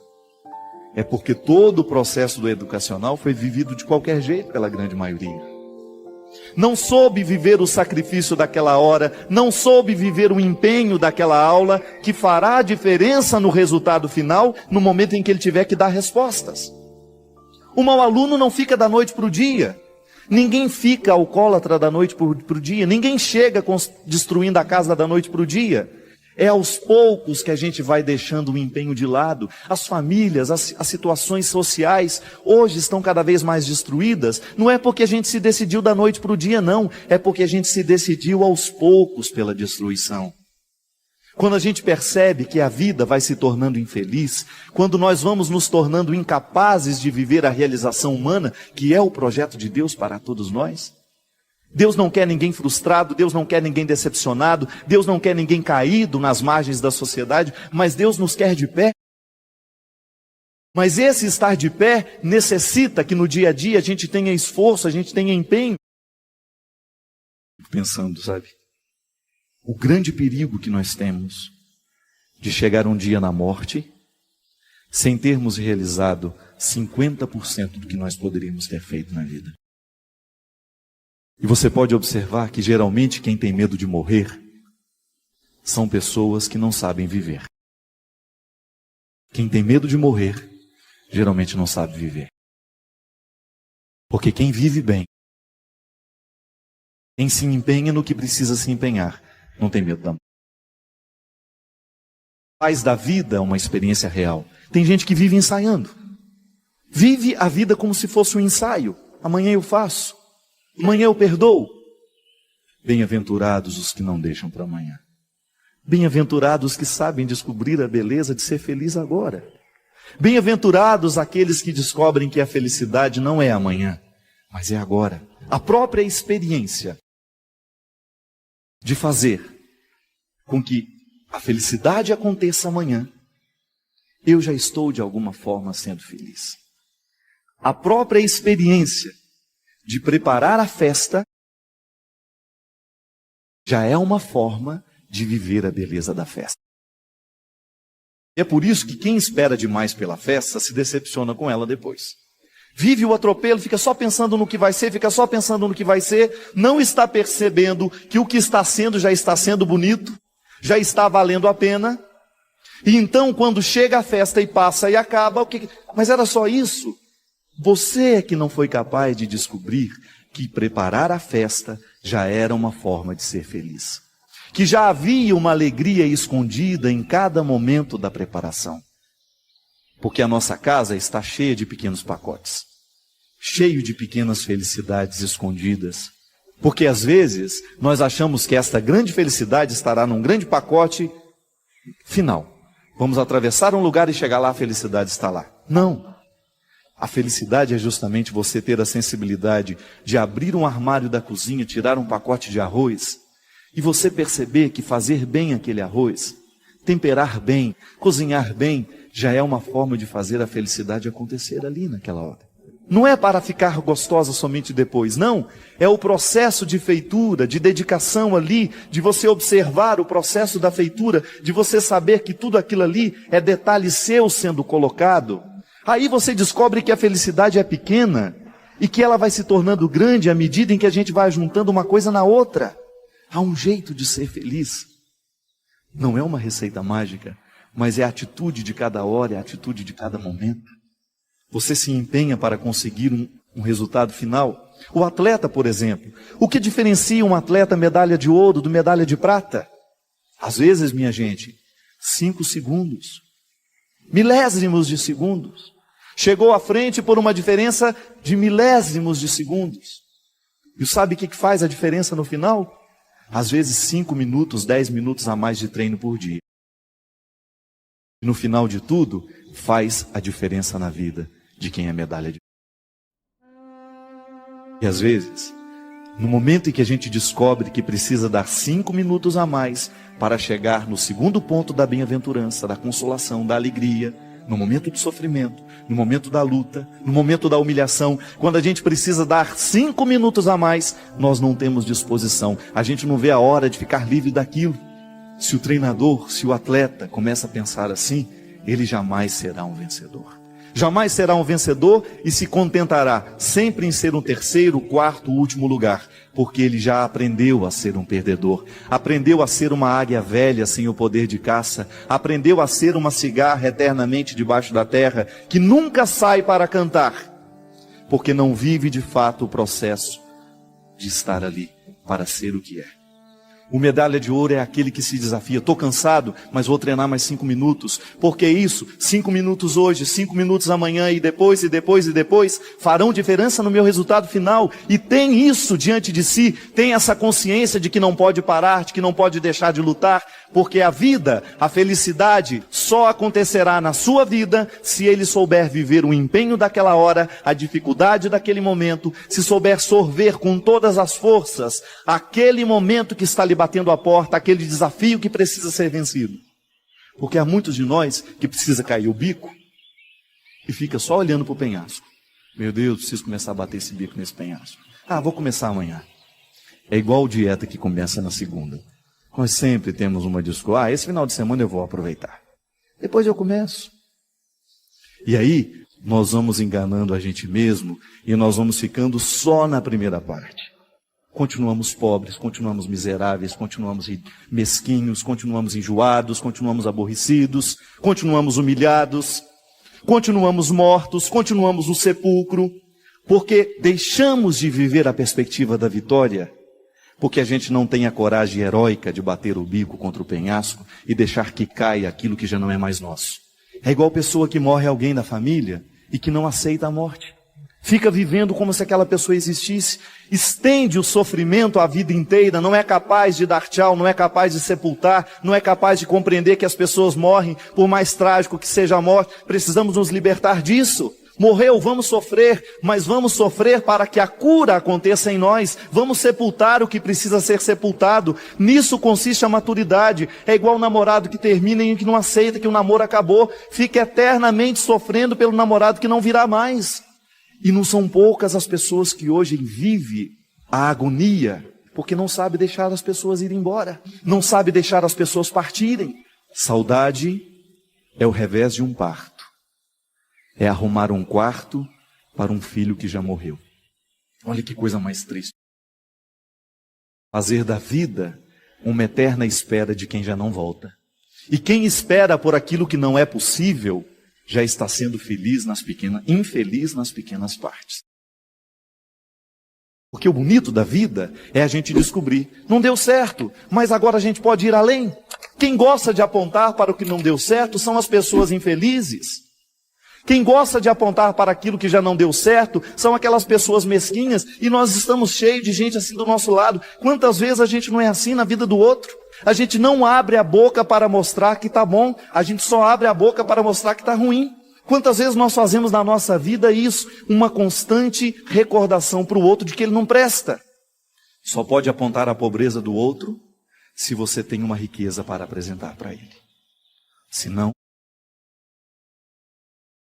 É porque todo o processo do educacional foi vivido de qualquer jeito pela grande maioria. Não soube viver o sacrifício daquela hora, não soube viver o empenho daquela aula, que fará a diferença no resultado final, no momento em que ele tiver que dar respostas. O mau aluno não fica da noite para o dia. Ninguém fica alcoólatra da noite para o dia. Ninguém chega destruindo a casa da noite para o dia. É aos poucos que a gente vai deixando o empenho de lado. As famílias, as situações sociais hoje estão cada vez mais destruídas. Não é porque a gente se decidiu da noite para o dia, não. É porque a gente se decidiu aos poucos pela destruição. Quando a gente percebe que a vida vai se tornando infeliz, quando nós vamos nos tornando incapazes de viver a realização humana, que é o projeto de Deus para todos nós. Deus não quer ninguém frustrado, Deus não quer ninguém decepcionado, Deus não quer ninguém caído nas margens da sociedade, mas Deus nos quer de pé. Mas esse estar de pé necessita que no dia a dia a gente tenha esforço, a gente tenha empenho. Pensando, sabe? O grande perigo que nós temos de chegar um dia na morte sem termos realizado 50% do que nós poderíamos ter feito na vida. E você pode observar que geralmente quem tem medo de morrer são pessoas que não sabem viver. Quem tem medo de morrer geralmente não sabe viver. Porque quem vive bem, quem se empenha no que precisa se empenhar, não tem medo da morte. Faz da vida uma experiência real. Tem gente que vive ensaiando. Vive a vida como se fosse um ensaio. Amanhã eu faço. Amanhã eu perdoo. Bem-aventurados os que não deixam para amanhã. Bem-aventurados que sabem descobrir a beleza de ser feliz agora. Bem-aventurados aqueles que descobrem que a felicidade não é amanhã, mas é agora. A própria experiência de fazer com que a felicidade aconteça amanhã eu já estou de alguma forma sendo feliz. A própria experiência de preparar a festa já é uma forma de viver a beleza da festa. É por isso que quem espera demais pela festa se decepciona com ela depois. Vive o atropelo, fica só pensando no que vai ser, não está percebendo que o que está sendo já está sendo bonito, já está valendo a pena. E então, quando chega a festa e passa e acaba, mas era só isso? Você é que não foi capaz de descobrir que preparar a festa já era uma forma de ser feliz. Que já havia uma alegria escondida em cada momento da preparação. Porque a nossa casa está cheia de pequenos pacotes, cheio de pequenas felicidades escondidas. Porque às vezes nós achamos que esta grande felicidade estará num grande pacote final. Vamos atravessar um lugar e chegar lá, a felicidade está lá. Não. A felicidade é justamente você ter a sensibilidade de abrir um armário da cozinha, tirar um pacote de arroz e você perceber que fazer bem aquele arroz, temperar bem, cozinhar bem, já é uma forma de fazer a felicidade acontecer ali naquela hora. Não é para ficar gostosa somente depois, não. É o processo de feitura, de dedicação ali, de você observar o processo da feitura, de você saber que tudo aquilo ali é detalhe seu sendo colocado. Aí você descobre que a felicidade é pequena e que ela vai se tornando grande à medida em que a gente vai juntando uma coisa na outra. Há um jeito de ser feliz. Não é uma receita mágica, mas é a atitude de cada hora, é a atitude de cada momento. Você se empenha para conseguir um resultado final. O atleta, por exemplo, o que diferencia um atleta medalha de ouro do medalha de prata? Às vezes, minha gente, 5 segundos, milésimos de segundos. Chegou à frente por uma diferença de milésimos de segundos. E sabe o que faz a diferença no final? Às vezes 5 minutos, 10 minutos a mais de treino por dia. E no final de tudo, faz a diferença na vida de quem é medalha de ouro. E às vezes, no momento em que a gente descobre que precisa dar 5 minutos a mais para chegar no segundo ponto da bem-aventurança, da consolação, da alegria, no momento do sofrimento, no momento da luta, no momento da humilhação, quando a gente precisa dar 5 minutos a mais, nós não temos disposição. A gente não vê a hora de ficar livre daquilo. Se o treinador, se o atleta começa a pensar assim, ele jamais será um vencedor. Jamais será um vencedor e se contentará sempre em ser um terceiro, quarto, último lugar, porque ele já aprendeu a ser um perdedor, aprendeu a ser uma águia velha sem o poder de caça, aprendeu a ser uma cigarra eternamente debaixo da terra, que nunca sai para cantar, porque não vive de fato o processo de estar ali para ser o que é. O medalha de ouro é aquele que se desafia. Estou cansado, mas vou treinar mais 5 minutos. Por que isso? 5 minutos hoje, 5 minutos amanhã e depois farão diferença no meu resultado final. E tem isso diante de si, tem essa consciência de que não pode parar, de que não pode deixar de lutar, porque a vida, a felicidade só acontecerá na sua vida se ele souber viver o empenho daquela hora, a dificuldade daquele momento, se souber sorver com todas as forças aquele momento que está lhe batendo a porta, aquele desafio que precisa ser vencido. Porque há muitos de nós que precisa cair o bico e fica só olhando para o penhasco. Meu Deus, preciso começar a bater esse bico nesse penhasco. Vou começar amanhã. É igual dieta que começa na segunda. Nós sempre temos uma desculpa. Esse final de semana eu vou aproveitar. Depois eu começo. E aí, nós vamos enganando a gente mesmo e nós vamos ficando só na primeira parte. Continuamos pobres, continuamos miseráveis, continuamos mesquinhos, continuamos enjoados, continuamos aborrecidos, continuamos humilhados, continuamos mortos, continuamos no sepulcro, porque deixamos de viver a perspectiva da vitória, porque a gente não tem a coragem heróica de bater o bico contra o penhasco e deixar que caia aquilo que já não é mais nosso. É igual pessoa que morre alguém da família e que não aceita a morte. Fica vivendo como se aquela pessoa existisse, estende o sofrimento a vida inteira, não é capaz de dar tchau, não é capaz de sepultar, não é capaz de compreender que as pessoas morrem, por mais trágico que seja a morte. Precisamos nos libertar disso, Morreu, vamos sofrer, mas vamos sofrer para que a cura aconteça em nós. Vamos sepultar o que precisa ser sepultado. Nisso consiste a maturidade. É igual o namorado que termina e que não aceita que o namoro acabou. Fica eternamente sofrendo pelo namorado que não virá mais. E não são poucas as pessoas que hoje vivem a agonia, porque não sabe deixar as pessoas irem embora. Não sabe deixar as pessoas partirem. Saudade é o revés de um parto. É arrumar um quarto para um filho que já morreu. Olha que coisa mais triste. Fazer da vida uma eterna espera de quem já não volta. E quem espera por aquilo que não é possível, já está sendo infeliz nas pequenas partes. Porque o bonito da vida é a gente descobrir, não deu certo, mas agora a gente pode ir além. Quem gosta de apontar para o que não deu certo são as pessoas infelizes. Quem gosta de apontar para aquilo que já não deu certo são aquelas pessoas mesquinhas, e nós estamos cheios de gente assim do nosso lado. Quantas vezes a gente não é assim na vida do outro? A gente não abre a boca para mostrar que está bom, a gente só abre a boca para mostrar que está ruim. Quantas vezes nós fazemos na nossa vida isso, uma constante recordação para o outro de que ele não presta? Só pode apontar a pobreza do outro se você tem uma riqueza para apresentar para ele. Senão,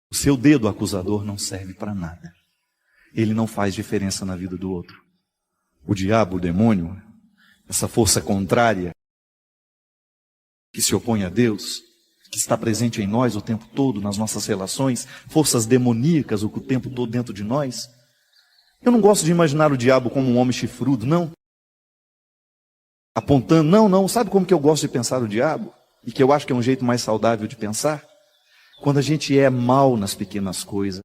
o seu dedo acusador não serve para nada. Ele não faz diferença na vida do outro. O diabo, o demônio, essa força contrária que se opõe a Deus, que está presente em nós o tempo todo, nas nossas relações, forças demoníacas o tempo todo dentro de nós. Eu não gosto de imaginar o diabo como um homem chifrudo, não. Apontando, não. Sabe como que eu gosto de pensar o diabo? E que eu acho que é um jeito mais saudável de pensar? Quando a gente é mal nas pequenas coisas.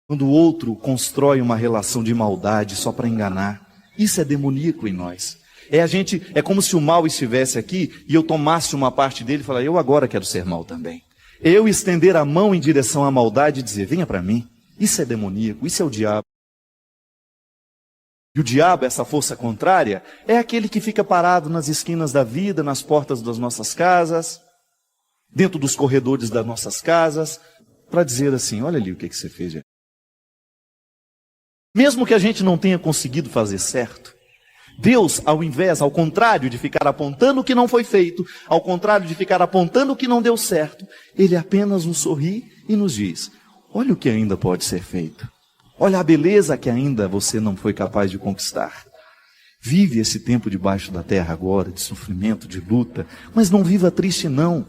Quando o outro constrói uma relação de maldade só para enganar. Isso é demoníaco em nós. É como se o mal estivesse aqui e eu tomasse uma parte dele e falasse, eu agora quero ser mal também. Eu estender a mão em direção à maldade e dizer, venha para mim. Isso é demoníaco, isso é o diabo. E o diabo, essa força contrária, é aquele que fica parado nas esquinas da vida, nas portas das nossas casas, dentro dos corredores das nossas casas, para dizer assim, olha ali o que você fez. Mesmo que a gente não tenha conseguido fazer certo, Deus, ao contrário de ficar apontando o que não foi feito, ao contrário de ficar apontando o que não deu certo, Ele apenas nos sorri e nos diz, olha o que ainda pode ser feito. Olha a beleza que ainda você não foi capaz de conquistar. Vive esse tempo debaixo da terra agora, de sofrimento, de luta, mas não viva triste não.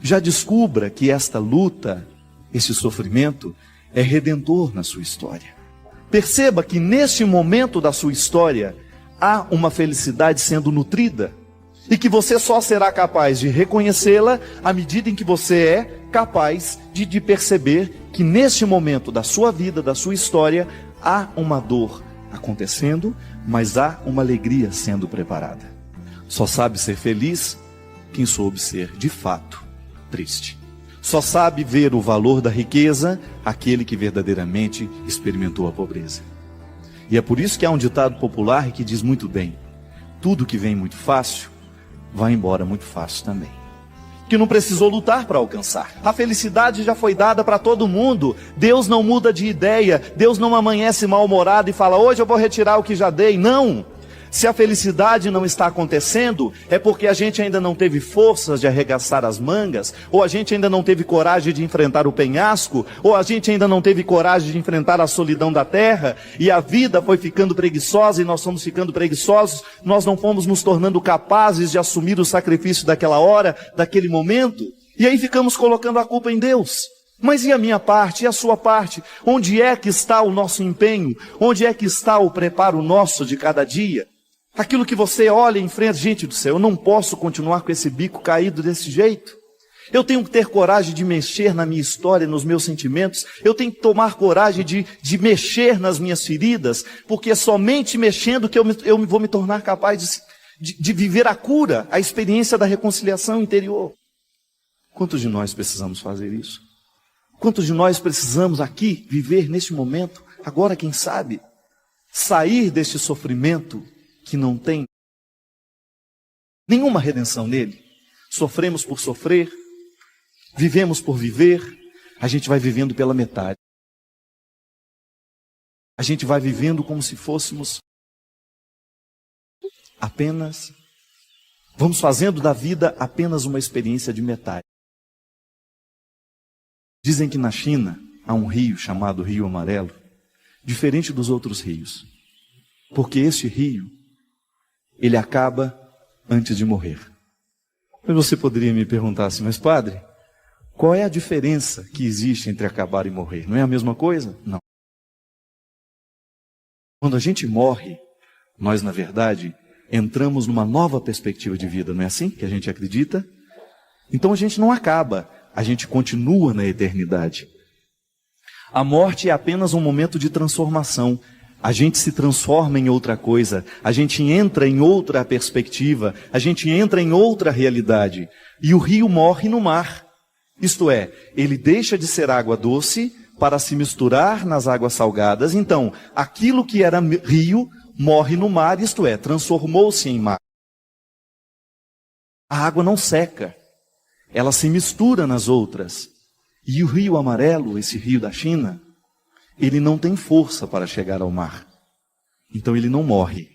Já descubra que esta luta, esse sofrimento, é redentor na sua história. Perceba que neste momento da sua história, há uma felicidade sendo nutrida, e que você só será capaz de reconhecê-la à medida em que você é capaz de perceber que neste momento da sua vida, da sua história, há uma dor acontecendo, mas há uma alegria sendo preparada. Só sabe ser feliz quem soube ser, de fato, triste. Só sabe ver o valor da riqueza aquele que verdadeiramente experimentou a pobreza. E é por isso que há um ditado popular que diz muito bem, tudo que vem muito fácil, vai embora muito fácil também. Que não precisou lutar para alcançar. A felicidade já foi dada para todo mundo. Deus não muda de ideia. Deus não amanhece mal-humorado e fala, hoje eu vou retirar o que já dei. Não. Se a felicidade não está acontecendo, é porque a gente ainda não teve forças de arregaçar as mangas, ou a gente ainda não teve coragem de enfrentar o penhasco, ou a gente ainda não teve coragem de enfrentar a solidão da terra, e a vida foi ficando preguiçosa, e nós fomos ficando preguiçosos, nós não fomos nos tornando capazes de assumir o sacrifício daquela hora, daquele momento, e aí ficamos colocando a culpa em Deus. Mas e a minha parte, e a sua parte? Onde é que está o nosso empenho? Onde é que está o preparo nosso de cada dia? Aquilo que você olha e enfrenta, gente do céu, eu não posso continuar com esse bico caído desse jeito. Eu tenho que ter coragem de mexer na minha história, nos meus sentimentos. Eu tenho que tomar coragem de mexer nas minhas feridas, porque é somente mexendo que eu vou me tornar capaz de viver a cura, a experiência da reconciliação interior. Quantos de nós precisamos fazer isso? Quantos de nós precisamos aqui viver neste momento, agora quem sabe, sair deste sofrimento que não tem nenhuma redenção nele? Sofremos por sofrer, vivemos por viver, A gente vai vivendo pela metade. A gente vai vivendo como se fôssemos apenas... Vamos fazendo da vida apenas uma experiência de metade. Dizem que na China há um rio chamado Rio Amarelo, diferente dos outros rios. Porque este rio, ele acaba antes de morrer. Mas você poderia me perguntar assim, mas padre, qual é a diferença que existe entre acabar e morrer? Não é a mesma coisa? Não. Quando a gente morre, nós, na verdade, entramos numa nova perspectiva de vida, não é assim que a gente acredita? Então a gente não acaba, a gente continua na eternidade. A morte é apenas um momento de transformação. A gente se transforma em outra coisa, a gente entra em outra perspectiva, a gente entra em outra realidade. E o rio morre no mar. Isto é, ele deixa de ser água doce para se misturar nas águas salgadas. Então, aquilo que era rio morre no mar, isto é, transformou-se em mar. A água não seca, ela se mistura nas outras. E o Rio Amarelo, esse rio da China, ele não tem força para chegar ao mar. Então ele não morre,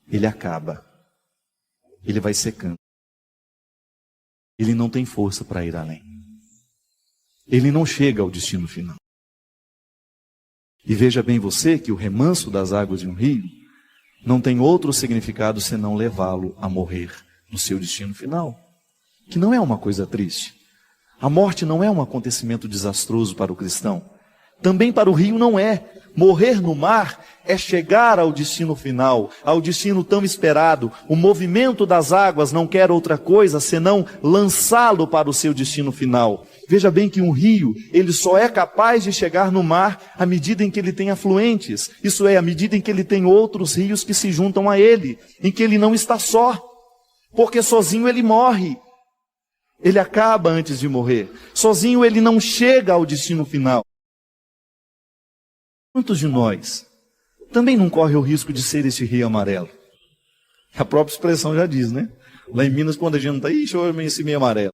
ele acaba. Ele vai secando. Ele não tem força para ir além. Ele não chega ao destino final. E veja bem você que o remanso das águas de um rio não tem outro significado senão levá-lo a morrer no seu destino final. Que não é uma coisa triste. A morte não é um acontecimento desastroso para o cristão. Também para o rio não é. Morrer no mar é chegar ao destino final, ao destino tão esperado. O movimento das águas não quer outra coisa senão lançá-lo para o seu destino final. Veja bem que um rio, ele só é capaz de chegar no mar à medida em que ele tem afluentes. Isso é, à medida em que ele tem outros rios que se juntam a ele, em que ele não está só. Porque sozinho ele morre. Ele acaba antes de morrer. Sozinho ele não chega ao destino final. Quantos de nós também não corre o risco de ser esse rio amarelo? A própria expressão já diz, né? Lá em Minas, quando a gente está, ixi, eu amanheci meio amarelo.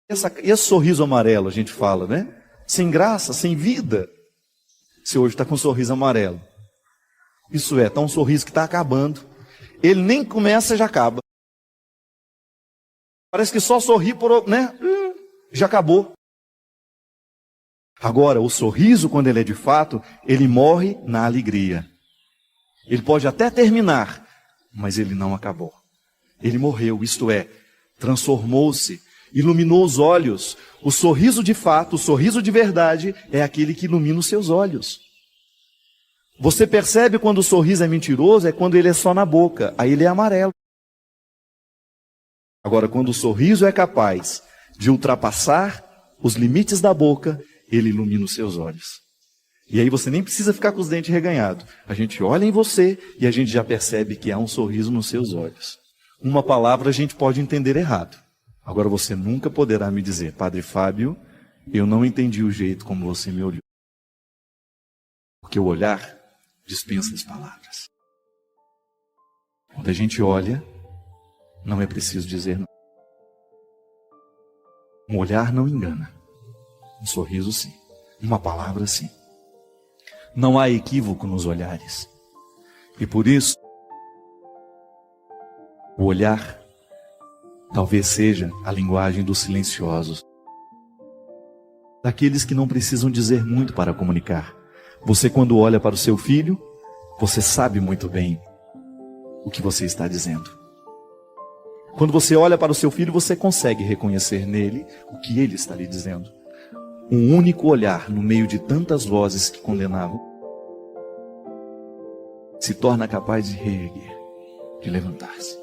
Esse sorriso amarelo, a gente fala, né? Sem graça, sem vida. Você hoje está com um sorriso amarelo. Isso é, está um sorriso que está acabando. Ele nem começa, já acaba. Parece que só sorri por, né? Já acabou. Agora, o sorriso, quando ele é de fato, ele morre na alegria. Ele pode até terminar, mas ele não acabou. Ele morreu, isto é, transformou-se, iluminou os olhos. O sorriso de fato, o sorriso de verdade, é aquele que ilumina os seus olhos. Você percebe quando o sorriso é mentiroso, é quando ele é só na boca, aí ele é amarelo. Agora, quando o sorriso é capaz de ultrapassar os limites da boca, ele ilumina os seus olhos. E aí você nem precisa ficar com os dentes reganhados. A gente olha em você e a gente já percebe que há um sorriso nos seus olhos. Uma palavra a gente pode entender errado. Agora você nunca poderá me dizer, Padre Fábio, eu não entendi o jeito como você me olhou. Porque o olhar dispensa as palavras. Quando a gente olha, não é preciso dizer não. Um olhar não engana. Um sorriso sim. Uma palavra sim. Não há equívoco nos olhares. E por isso, o olhar talvez seja a linguagem dos silenciosos. Daqueles que não precisam dizer muito para comunicar. Você, quando olha para o seu filho, você sabe muito bem o que você está dizendo. Quando você olha para o seu filho, você consegue reconhecer nele o que ele está lhe dizendo. Um único olhar no meio de tantas vozes que condenavam se torna capaz de reerguer, de levantar-se.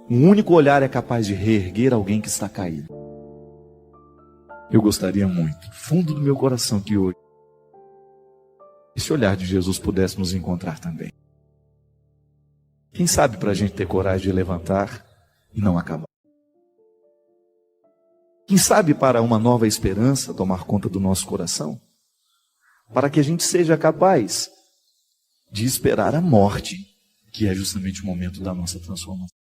Um único olhar é capaz de reerguer alguém que está caído. Eu gostaria muito, fundo do meu coração, que hoje esse olhar de Jesus pudesse nos encontrar também. Quem sabe para a gente ter coragem de levantar e não acabar. Quem sabe para uma nova esperança tomar conta do nosso coração? Para que a gente seja capaz de esperar a morte, que é justamente o momento da nossa transformação.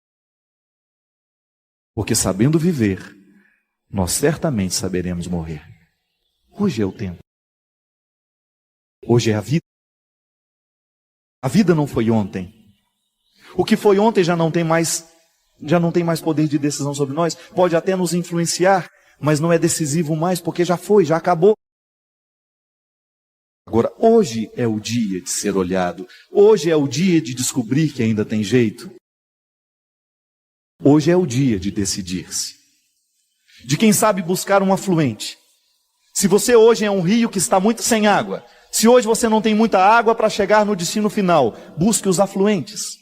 Porque sabendo viver, nós certamente saberemos morrer. Hoje é o tempo. Hoje é a vida. A vida não foi ontem. O que foi ontem já não tem mais poder de decisão sobre nós. Pode até nos influenciar, mas não é decisivo mais, porque já foi, já acabou. Agora, hoje é o dia de ser olhado. Hoje é o dia de descobrir que ainda tem jeito. Hoje é o dia de decidir-se. De quem sabe buscar um afluente. Se você hoje é um rio que está muito sem água, se hoje você não tem muita água para chegar no destino final, busque os afluentes.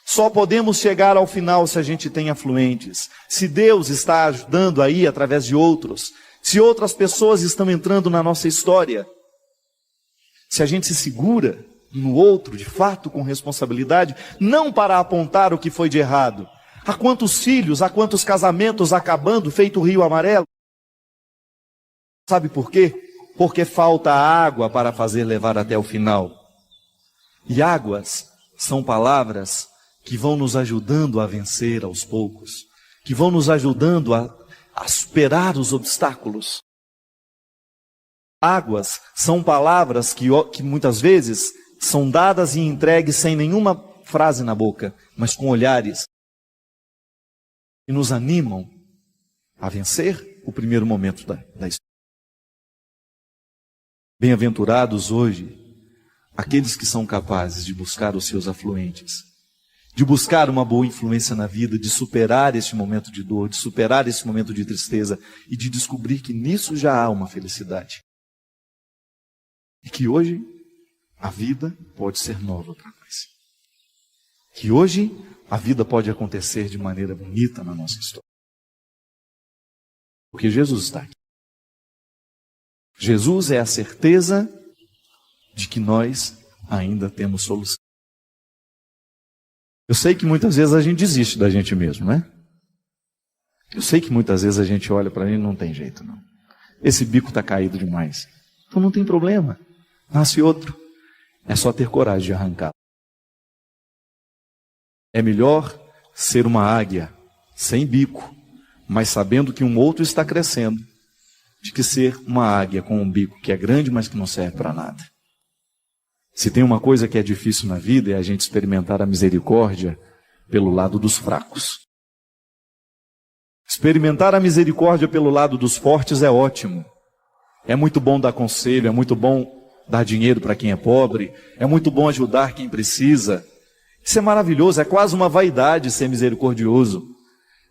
Só podemos chegar ao final se a gente tem afluentes. Se Deus está ajudando aí através de outros, se outras pessoas estão entrando na nossa história, se a gente se segura no outro, de fato, com responsabilidade, não para apontar o que foi de errado. Há quantos filhos, há quantos casamentos acabando, feito o rio amarelo? Sabe por quê? Porque falta água para fazer levar até o final. E águas são palavras que vão nos ajudando a vencer aos poucos, que vão nos ajudando a superar os obstáculos. Águas são palavras que muitas vezes são dadas e entregues sem nenhuma frase na boca, mas com olhares que nos animam a vencer o primeiro momento da história. Bem-aventurados hoje aqueles que são capazes de buscar os seus afluentes, de buscar uma boa influência na vida, de superar este momento de dor, de superar esse momento de tristeza e de descobrir que nisso já há uma felicidade. E que hoje a vida pode ser nova para nós. Que hoje a vida pode acontecer de maneira bonita na nossa história. Porque Jesus está aqui. Jesus é a certeza de que nós ainda temos solução. Eu sei que muitas vezes a gente desiste da gente mesmo, né? Eu sei que muitas vezes a gente olha para ele e não tem jeito, não. Esse bico está caído demais. Então não tem problema. Nasce outro. É só ter coragem de arrancá-lo. É melhor ser uma águia sem bico, mas sabendo que um outro está crescendo, de que ser uma águia com um bico que é grande, mas que não serve para nada. Se tem uma coisa que é difícil na vida, é a gente experimentar a misericórdia pelo lado dos fracos. Experimentar a misericórdia pelo lado dos fortes é ótimo. É muito bom dar conselho, é muito bom dar dinheiro para quem é pobre, é muito bom ajudar quem precisa. Isso é maravilhoso, é quase uma vaidade ser misericordioso.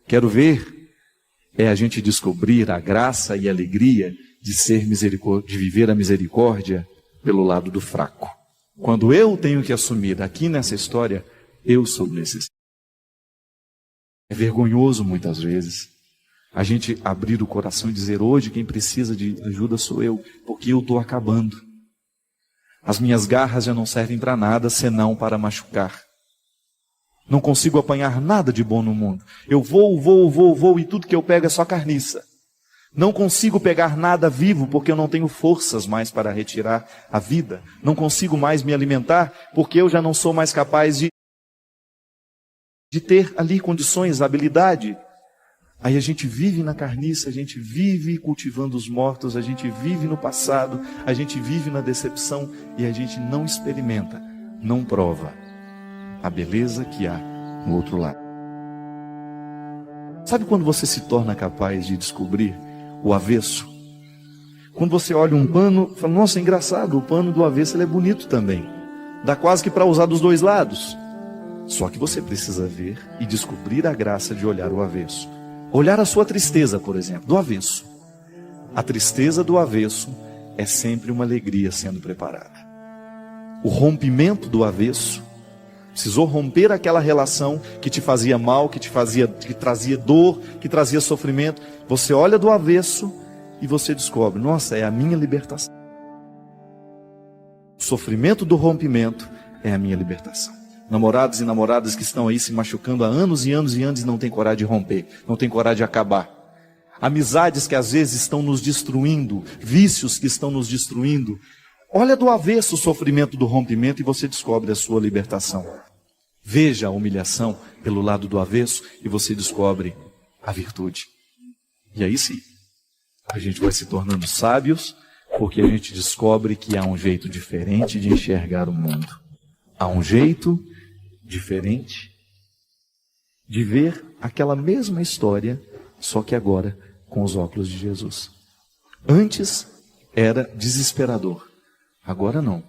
Quero ver é a gente descobrir a graça e a alegria de viver a misericórdia pelo lado do fraco. Quando eu tenho que assumir aqui nessa história, eu sou necessitado. É vergonhoso muitas vezes a gente abrir o coração e dizer: hoje quem precisa de ajuda sou eu, porque eu estou acabando. As minhas garras já não servem para nada senão para machucar. Não consigo apanhar nada de bom no mundo. Eu vou e tudo que eu pego é só carniça. Não consigo pegar nada vivo porque eu não tenho forças mais para retirar a vida. Não consigo mais me alimentar porque eu já não sou mais capaz de ter ali condições, habilidade. Aí a gente vive na carniça, a gente vive cultivando os mortos, a gente vive no passado, a gente vive na decepção e a gente não experimenta, não prova a beleza que há no outro lado. Sabe quando você se torna capaz de descobrir o avesso? Quando você olha um pano, fala: nossa, é engraçado, o pano do avesso ele é bonito também. Dá quase que para usar dos dois lados. Só que você precisa ver e descobrir a graça de olhar o avesso. Olhar a sua tristeza, por exemplo, do avesso. A tristeza do avesso é sempre uma alegria sendo preparada. O rompimento do avesso, precisou romper aquela relação que te fazia mal, que trazia dor, que trazia sofrimento. Você olha do avesso e você descobre: nossa, é a minha libertação. O sofrimento do rompimento é a minha libertação. Namorados e namoradas que estão aí se machucando há anos e anos e anos e não têm coragem de romper, não têm coragem de acabar. Amizades que às vezes estão nos destruindo, vícios que estão nos destruindo. Olha do avesso o sofrimento do rompimento e você descobre a sua libertação. Veja a humilhação pelo lado do avesso e você descobre a virtude. E aí sim, a gente vai se tornando sábios, porque a gente descobre que há um jeito diferente de enxergar o mundo. Há um jeito diferente de ver aquela mesma história, só que agora com os óculos de Jesus. Antes era desesperador, agora não,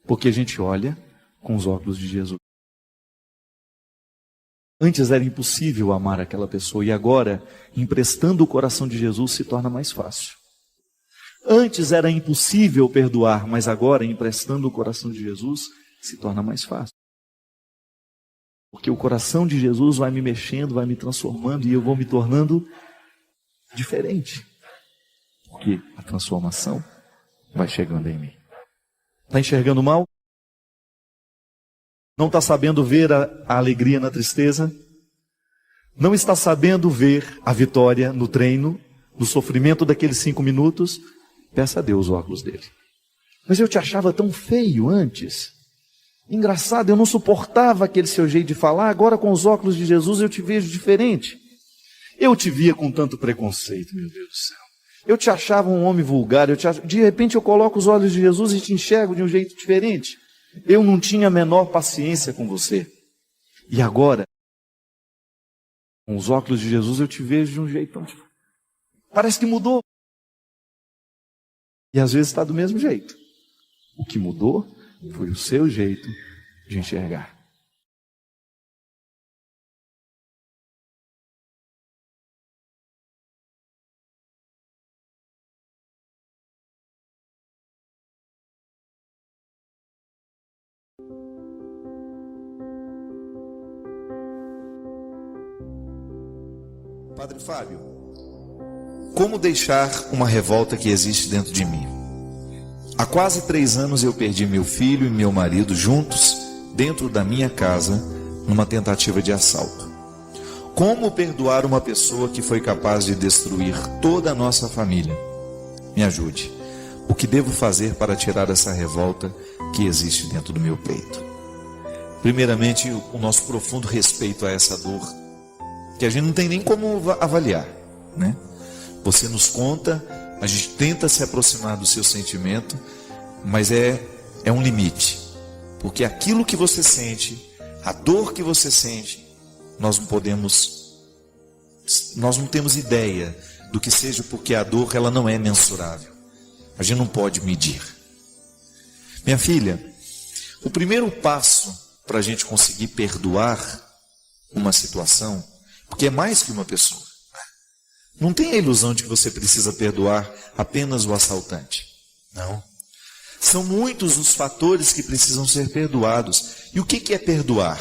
porque a gente olha com os óculos de Jesus. Antes era impossível amar aquela pessoa e agora, emprestando o coração de Jesus, se torna mais fácil. Antes era impossível perdoar, mas agora, emprestando o coração de Jesus, se torna mais fácil. Porque o coração de Jesus vai me mexendo, vai me transformando e eu vou me tornando diferente. Porque a transformação vai chegando em mim. Está enxergando mal? Não está sabendo ver a alegria na tristeza? Não está sabendo ver a vitória no treino, no sofrimento daqueles 5 minutos? Peça a Deus o óculos dele. Mas eu te achava tão feio antes. Engraçado, eu não suportava aquele seu jeito de falar. Agora com os óculos de Jesus eu te vejo diferente. Eu te via com tanto preconceito, meu Deus do céu. Eu te achava um homem vulgar. De repente eu coloco os olhos de Jesus e te enxergo de um jeito diferente. Eu não tinha a menor paciência com você. E agora, com os óculos de Jesus, eu te vejo de um jeito tão diferente. Parece que mudou. E às vezes está do mesmo jeito. O que mudou foi o seu jeito de enxergar. Padre Fábio, como deixar uma revolta que existe dentro de mim? Há quase 3 anos eu perdi meu filho e meu marido juntos dentro da minha casa numa tentativa de assalto. Como perdoar uma pessoa que foi capaz de destruir toda a nossa família? Me ajude. O que devo fazer para tirar essa revolta que existe dentro do meu peito? Primeiramente, o nosso profundo respeito a essa dor, que a gente não tem nem como avaliar, né? Você nos conta, a gente tenta se aproximar do seu sentimento, mas é um limite, porque aquilo que você sente, a dor que você sente, nós não temos ideia do que seja, porque a dor ela não é mensurável, a gente não pode medir. Minha filha, o primeiro passo para a gente conseguir perdoar uma situação, porque é mais que uma pessoa. Não tem a ilusão de que você precisa perdoar apenas o assaltante. Não. São muitos os fatores que precisam ser perdoados. E o que é perdoar?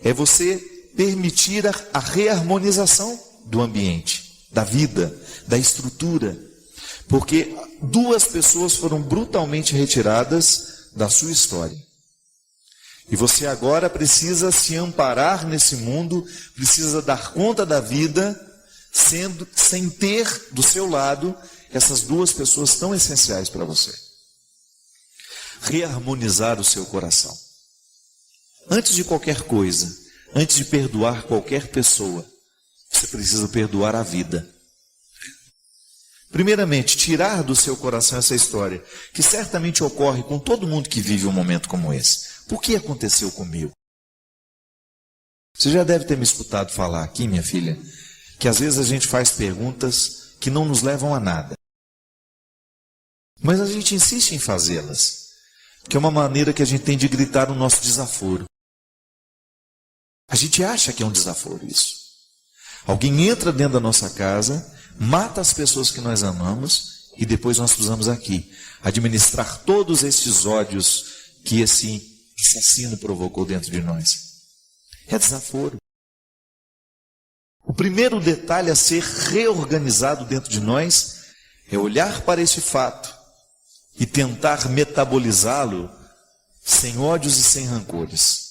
É você permitir a reharmonização do ambiente, da vida, da estrutura. Porque 2 pessoas foram brutalmente retiradas da sua história. E você agora precisa se amparar nesse mundo, precisa dar conta da vida, sem ter do seu lado essas 2 pessoas tão essenciais para você. Reharmonizar o seu coração. Antes de qualquer coisa, antes de perdoar qualquer pessoa, você precisa perdoar a vida. Primeiramente, tirar do seu coração essa história, que certamente ocorre com todo mundo que vive um momento como esse. Por que aconteceu comigo? Você já deve ter me escutado falar aqui, minha filha, que às vezes a gente faz perguntas que não nos levam a nada. Mas a gente insiste em fazê-las, que é uma maneira que a gente tem de gritar o nosso desaforo. A gente acha que é um desaforo isso. Alguém entra dentro da nossa casa, mata as pessoas que nós amamos e depois nós precisamos aqui administrar todos estes ódios que esse assassino provocou dentro de nós. É desaforo. O primeiro detalhe a ser reorganizado dentro de nós é olhar para esse fato e tentar metabolizá-lo sem ódios e sem rancores.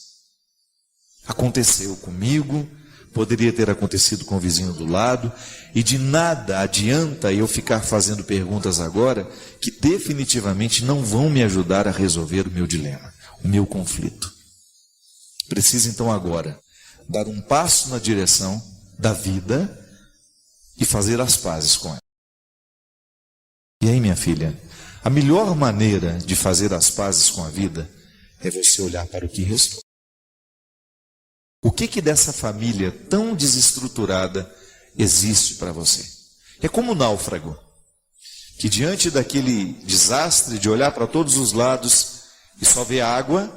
Aconteceu comigo, poderia ter acontecido com o vizinho do lado, e de nada adianta eu ficar fazendo perguntas agora que definitivamente não vão me ajudar a resolver o meu dilema, o meu conflito. Preciso então agora dar um passo na direção da vida e fazer as pazes com ela. E aí, minha filha, a melhor maneira de fazer as pazes com a vida é você olhar para o que restou. O que dessa família tão desestruturada existe para você? É como o náufrago, que diante daquele desastre de olhar para todos os lados e só ver água,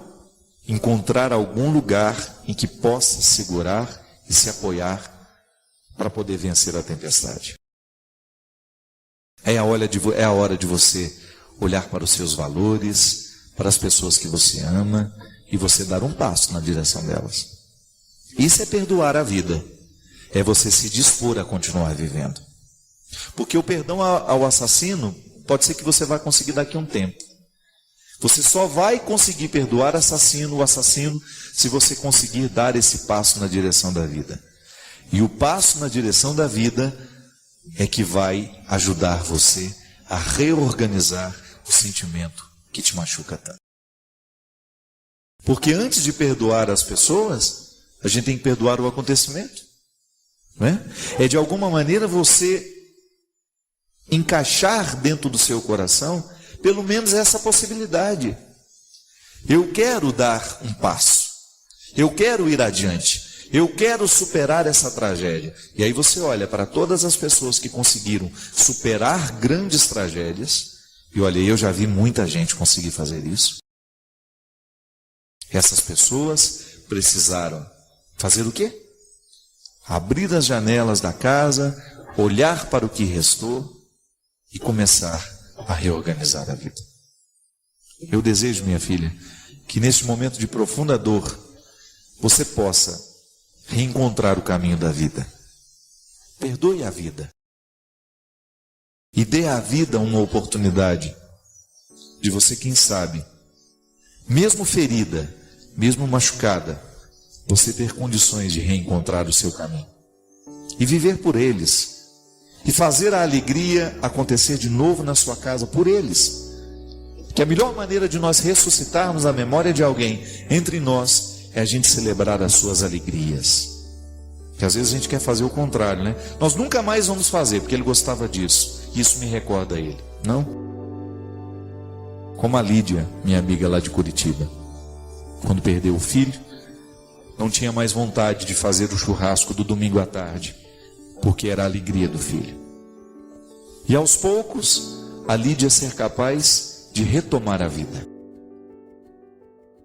encontrar algum lugar em que possa segurar e se apoiar para poder vencer a tempestade. É a hora de você olhar para os seus valores, para as pessoas que você ama e você dar um passo na direção delas. Isso é perdoar a vida. É você se dispor a continuar vivendo. Porque o perdão ao assassino, pode ser que você vá conseguir daqui a um tempo. Você só vai conseguir perdoar o assassino, se você conseguir dar esse passo na direção da vida. E o passo na direção da vida é que vai ajudar você a reorganizar o sentimento que te machuca tanto. Porque antes de perdoar as pessoas, a gente tem que perdoar o acontecimento. Não é? É de alguma maneira você encaixar dentro do seu coração pelo menos essa possibilidade. Eu quero dar um passo. Eu quero ir adiante. Eu quero superar essa tragédia. E aí você olha para todas as pessoas que conseguiram superar grandes tragédias. E olha, eu já vi muita gente conseguir fazer isso. Essas pessoas precisaram fazer o quê? Abrir as janelas da casa, olhar para o que restou e começar a reorganizar a vida. Eu desejo, minha filha, que neste momento de profunda dor, você possa reencontrar o caminho da vida. Perdoe a vida. E dê à vida uma oportunidade de você, quem sabe, mesmo ferida, mesmo machucada, você ter condições de reencontrar o seu caminho. E viver por eles. E fazer a alegria acontecer de novo na sua casa por eles. Que a melhor maneira de nós ressuscitarmos a memória de alguém entre nós é a gente celebrar as suas alegrias. Que às vezes a gente quer fazer o contrário, né? Nós nunca mais vamos fazer, porque ele gostava disso. E isso me recorda a ele. Não? Como a Lídia, minha amiga lá de Curitiba. Quando perdeu o filho, não tinha mais vontade de fazer o churrasco do domingo à tarde, porque era a alegria do filho. E aos poucos, a Lídia ser capaz de retomar a vida,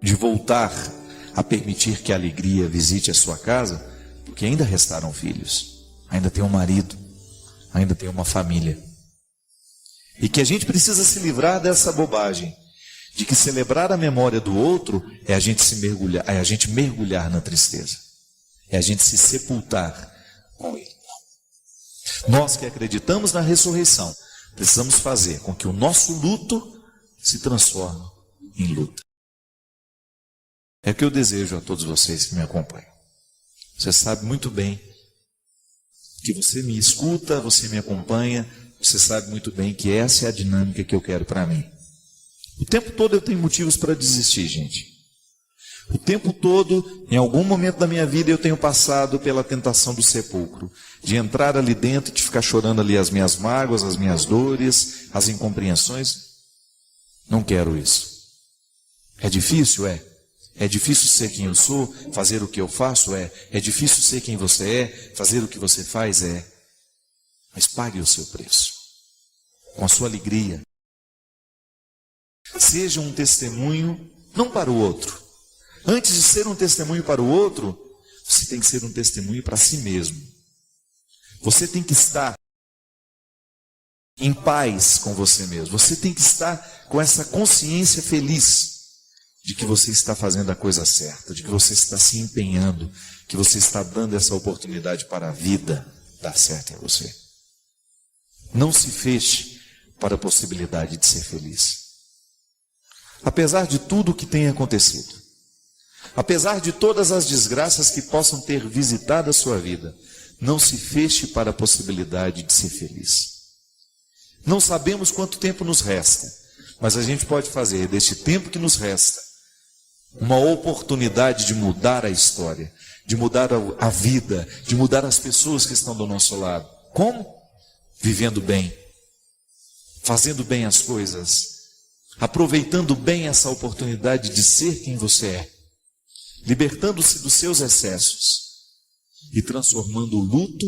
de voltar a permitir que a alegria visite a sua casa, porque ainda restaram filhos, ainda tem um marido, ainda tem uma família. E que a gente precisa se livrar dessa bobagem, de que celebrar a memória do outro é a gente mergulhar na tristeza. É a gente se sepultar com ele. Nós que acreditamos na ressurreição, precisamos fazer com que o nosso luto se transforme em luta. É o que eu desejo a todos vocês que me acompanham. Você sabe muito bem que você me escuta, você me acompanha, você sabe muito bem que essa é a dinâmica que eu quero para mim. O tempo todo eu tenho motivos para desistir, gente. O tempo todo, em algum momento da minha vida, eu tenho passado pela tentação do sepulcro. De entrar ali dentro e de ficar chorando ali as minhas mágoas, as minhas dores, as incompreensões. Não quero isso. É difícil? É. É difícil ser quem eu sou, fazer o que eu faço? É. É difícil ser quem você é, fazer o que você faz? É. Mas pague o seu preço. Com a sua alegria. Seja um testemunho, não para o outro. Antes de ser um testemunho para o outro, você tem que ser um testemunho para si mesmo. Você tem que estar em paz com você mesmo. Você tem que estar com essa consciência feliz de que você está fazendo a coisa certa, de que você está se empenhando, que você está dando essa oportunidade para a vida dar certo em você. Não se feche para a possibilidade de ser feliz. Apesar de tudo o que tem acontecido, apesar de todas as desgraças que possam ter visitado a sua vida, não se feche para a possibilidade de ser feliz. Não sabemos quanto tempo nos resta, mas a gente pode fazer deste tempo que nos resta uma oportunidade de mudar a história, de mudar a vida, de mudar as pessoas que estão do nosso lado. Como? Vivendo bem, fazendo bem as coisas, aproveitando bem essa oportunidade de ser quem você é, libertando-se dos seus excessos e transformando o luto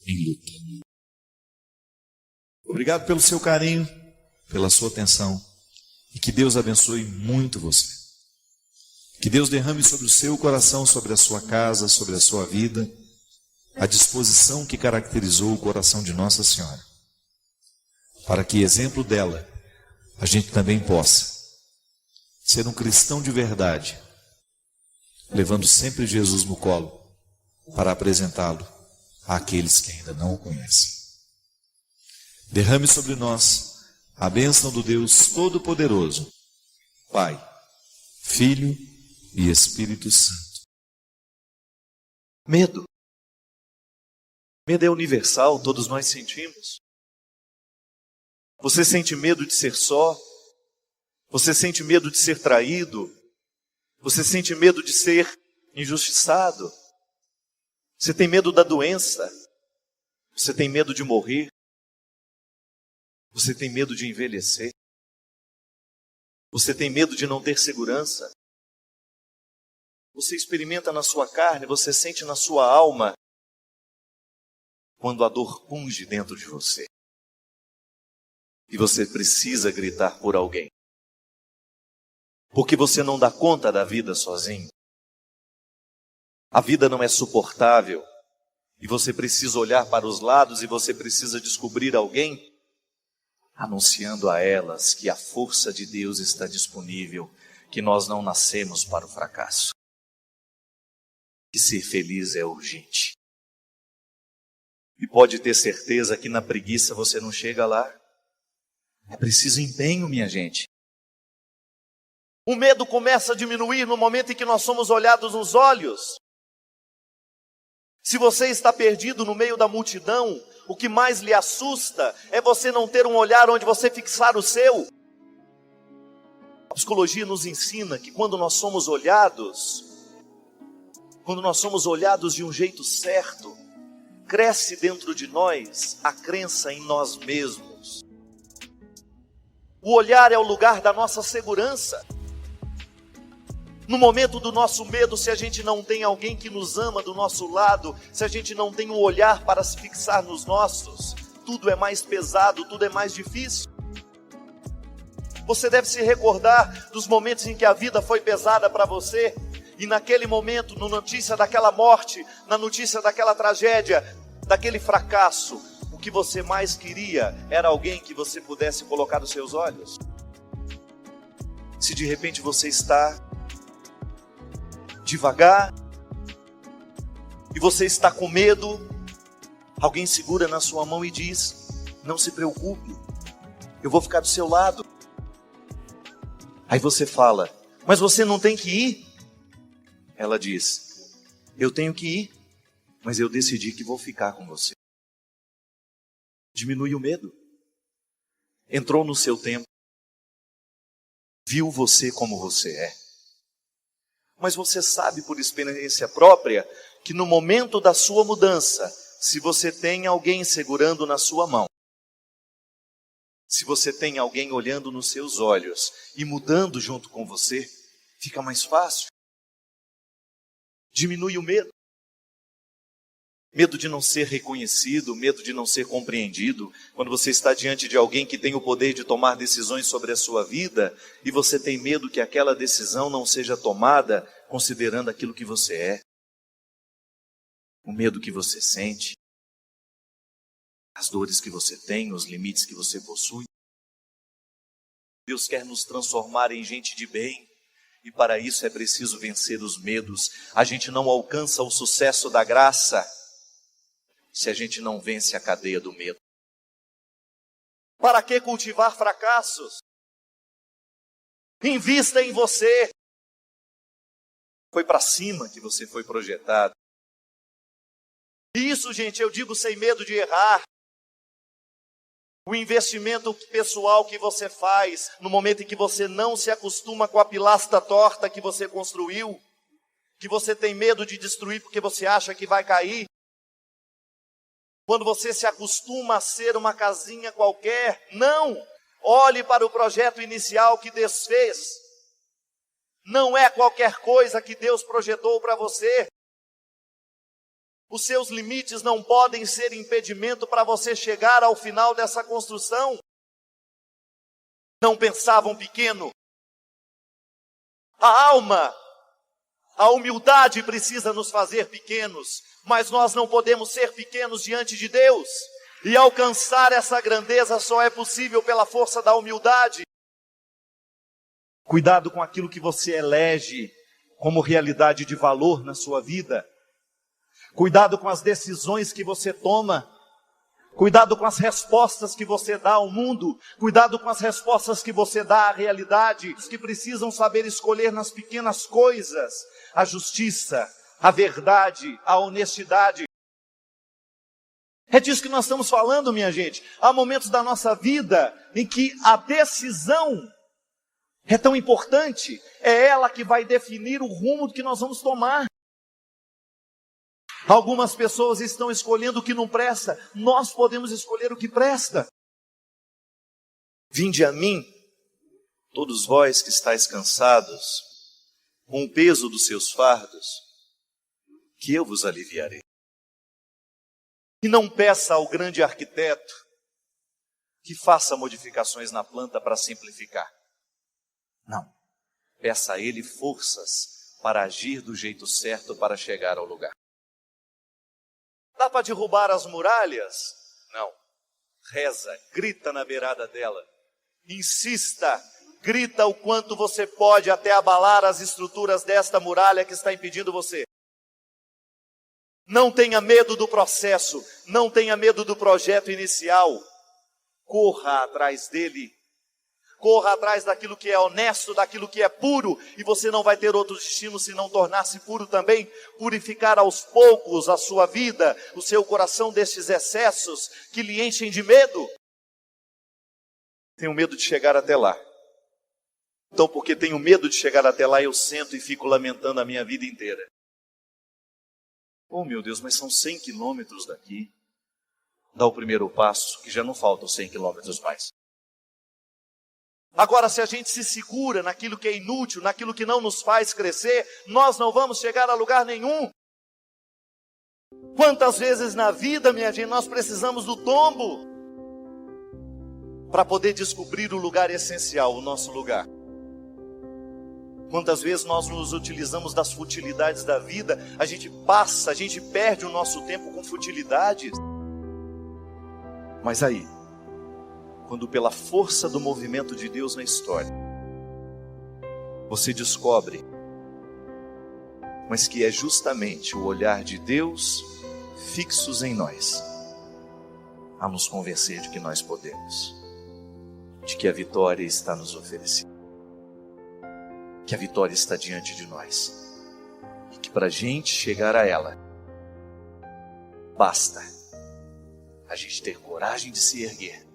em luta. Obrigado pelo seu carinho, pela sua atenção, e que Deus abençoe muito você. Que Deus derrame sobre o seu coração, sobre a sua casa, sobre a sua vida, a disposição que caracterizou o coração de Nossa Senhora, para que, exemplo dela, a gente também possa ser um cristão de verdade, levando sempre Jesus no colo, para apresentá-lo àqueles que ainda não o conhecem. Derrame sobre nós a bênção do Deus Todo-Poderoso, Pai, Filho e Espírito Santo. Medo. Medo é universal, todos nós sentimos. Você sente medo de ser só? Você sente medo de ser traído? Você sente medo de ser injustiçado? Você tem medo da doença? Você tem medo de morrer? Você tem medo de envelhecer? Você tem medo de não ter segurança? Você experimenta na sua carne, você sente na sua alma quando a dor punge dentro de você e você precisa gritar por alguém, porque você não dá conta da vida sozinho. A vida não é suportável e você precisa olhar para os lados e você precisa descobrir alguém anunciando a elas que a força de Deus está disponível, que nós não nascemos para o fracasso, que ser feliz é urgente. E pode ter certeza que na preguiça você não chega lá. É preciso empenho, minha gente. O medo começa a diminuir no momento em que nós somos olhados nos olhos. Se você está perdido no meio da multidão, o que mais lhe assusta é você não ter um olhar onde você fixar o seu. A psicologia nos ensina que quando nós somos olhados de um jeito certo, cresce dentro de nós a crença em nós mesmos. O olhar é o lugar da nossa segurança. No momento do nosso medo, se a gente não tem alguém que nos ama do nosso lado, se a gente não tem um olhar para se fixar nos nossos, tudo é mais pesado, tudo é mais difícil. Você deve se recordar dos momentos em que a vida foi pesada para você, e naquele momento, na notícia daquela morte, na notícia daquela tragédia, daquele fracasso, o que você mais queria era alguém que você pudesse colocar nos seus olhos. Se de repente você está devagar e você está com medo, alguém segura na sua mão e diz: não se preocupe, eu vou ficar do seu lado. Aí você fala: mas você não tem que ir? Ela diz: eu tenho que ir, mas eu decidi que vou ficar com você. Diminui o medo. Entrou no seu tempo. Viu você como você é. Mas você sabe por experiência própria que no momento da sua mudança, se você tem alguém segurando na sua mão, se você tem alguém olhando nos seus olhos e mudando junto com você, fica mais fácil. Diminui o medo. Medo de não ser reconhecido, medo de não ser compreendido. Quando você está diante de alguém que tem o poder de tomar decisões sobre a sua vida, e você tem medo que aquela decisão não seja tomada considerando aquilo que você é. O medo que você sente, as dores que você tem, os limites que você possui. Deus quer nos transformar em gente de bem. E para isso é preciso vencer os medos. A gente não alcança o sucesso da graça se a gente não vence a cadeia do medo. Para que cultivar fracassos? Invista em você. Foi para cima que você foi projetado. E isso, gente, eu digo sem medo de errar. O investimento pessoal que você faz no momento em que você não se acostuma com a pilastra torta que você construiu, que você tem medo de destruir porque você acha que vai cair. Quando você se acostuma a ser uma casinha qualquer, não. Olhe para o projeto inicial que Deus fez. Não é qualquer coisa que Deus projetou para você. Os seus limites não podem ser impedimento para você chegar ao final dessa construção. Não pensavam pequeno. A alma, a humildade precisa nos fazer pequenos, mas nós não podemos ser pequenos diante de Deus. E alcançar essa grandeza só é possível pela força da humildade. Cuidado com aquilo que você elege como realidade de valor na sua vida. Cuidado com as decisões que você toma. Cuidado com as respostas que você dá ao mundo. Cuidado com as respostas que você dá à realidade. Os que precisam saber escolher nas pequenas coisas a justiça, a verdade, a honestidade. É disso que nós estamos falando, minha gente. Há momentos da nossa vida em que a decisão é tão importante. É ela que vai definir o rumo que nós vamos tomar. Algumas pessoas estão escolhendo o que não presta. Nós podemos escolher o que presta. Vinde a mim, todos vós que estáis cansados, com o peso dos seus fardos, que eu vos aliviarei. E não peça ao grande arquiteto que faça modificações na planta para simplificar. Não. Peça a ele forças para agir do jeito certo para chegar ao lugar. Dá para derrubar as muralhas? Não. Reza, grita na beirada dela. Insista, grita o quanto você pode até abalar as estruturas desta muralha que está impedindo você. Não tenha medo do processo, não tenha medo do projeto inicial. Corra atrás dele. Corra atrás daquilo que é honesto, daquilo que é puro, e você não vai ter outro destino se não tornar-se puro também, purificar aos poucos a sua vida, o seu coração destes excessos que lhe enchem de medo. Tenho medo de chegar até lá. Então, porque tenho medo de chegar até lá, eu sento e fico lamentando a minha vida inteira. Oh, meu Deus, mas são 100 quilômetros daqui. Dá o primeiro passo, que já não faltam 100 quilômetros mais. Agora, se a gente se segura naquilo que é inútil, naquilo que não nos faz crescer, nós não vamos chegar a lugar nenhum. Quantas vezes na vida, minha gente, nós precisamos do tombo para poder descobrir o lugar essencial, o nosso lugar. Quantas vezes nós nos utilizamos das futilidades da vida, a gente perde o nosso tempo com futilidades. Mas aí, quando pela força do movimento de Deus na história, você descobre, mas que é justamente o olhar de Deus fixos em nós, a nos convencer de que nós podemos, de que a vitória está nos oferecendo, que a vitória está diante de nós, e que para a gente chegar a ela, basta a gente ter coragem de se erguer,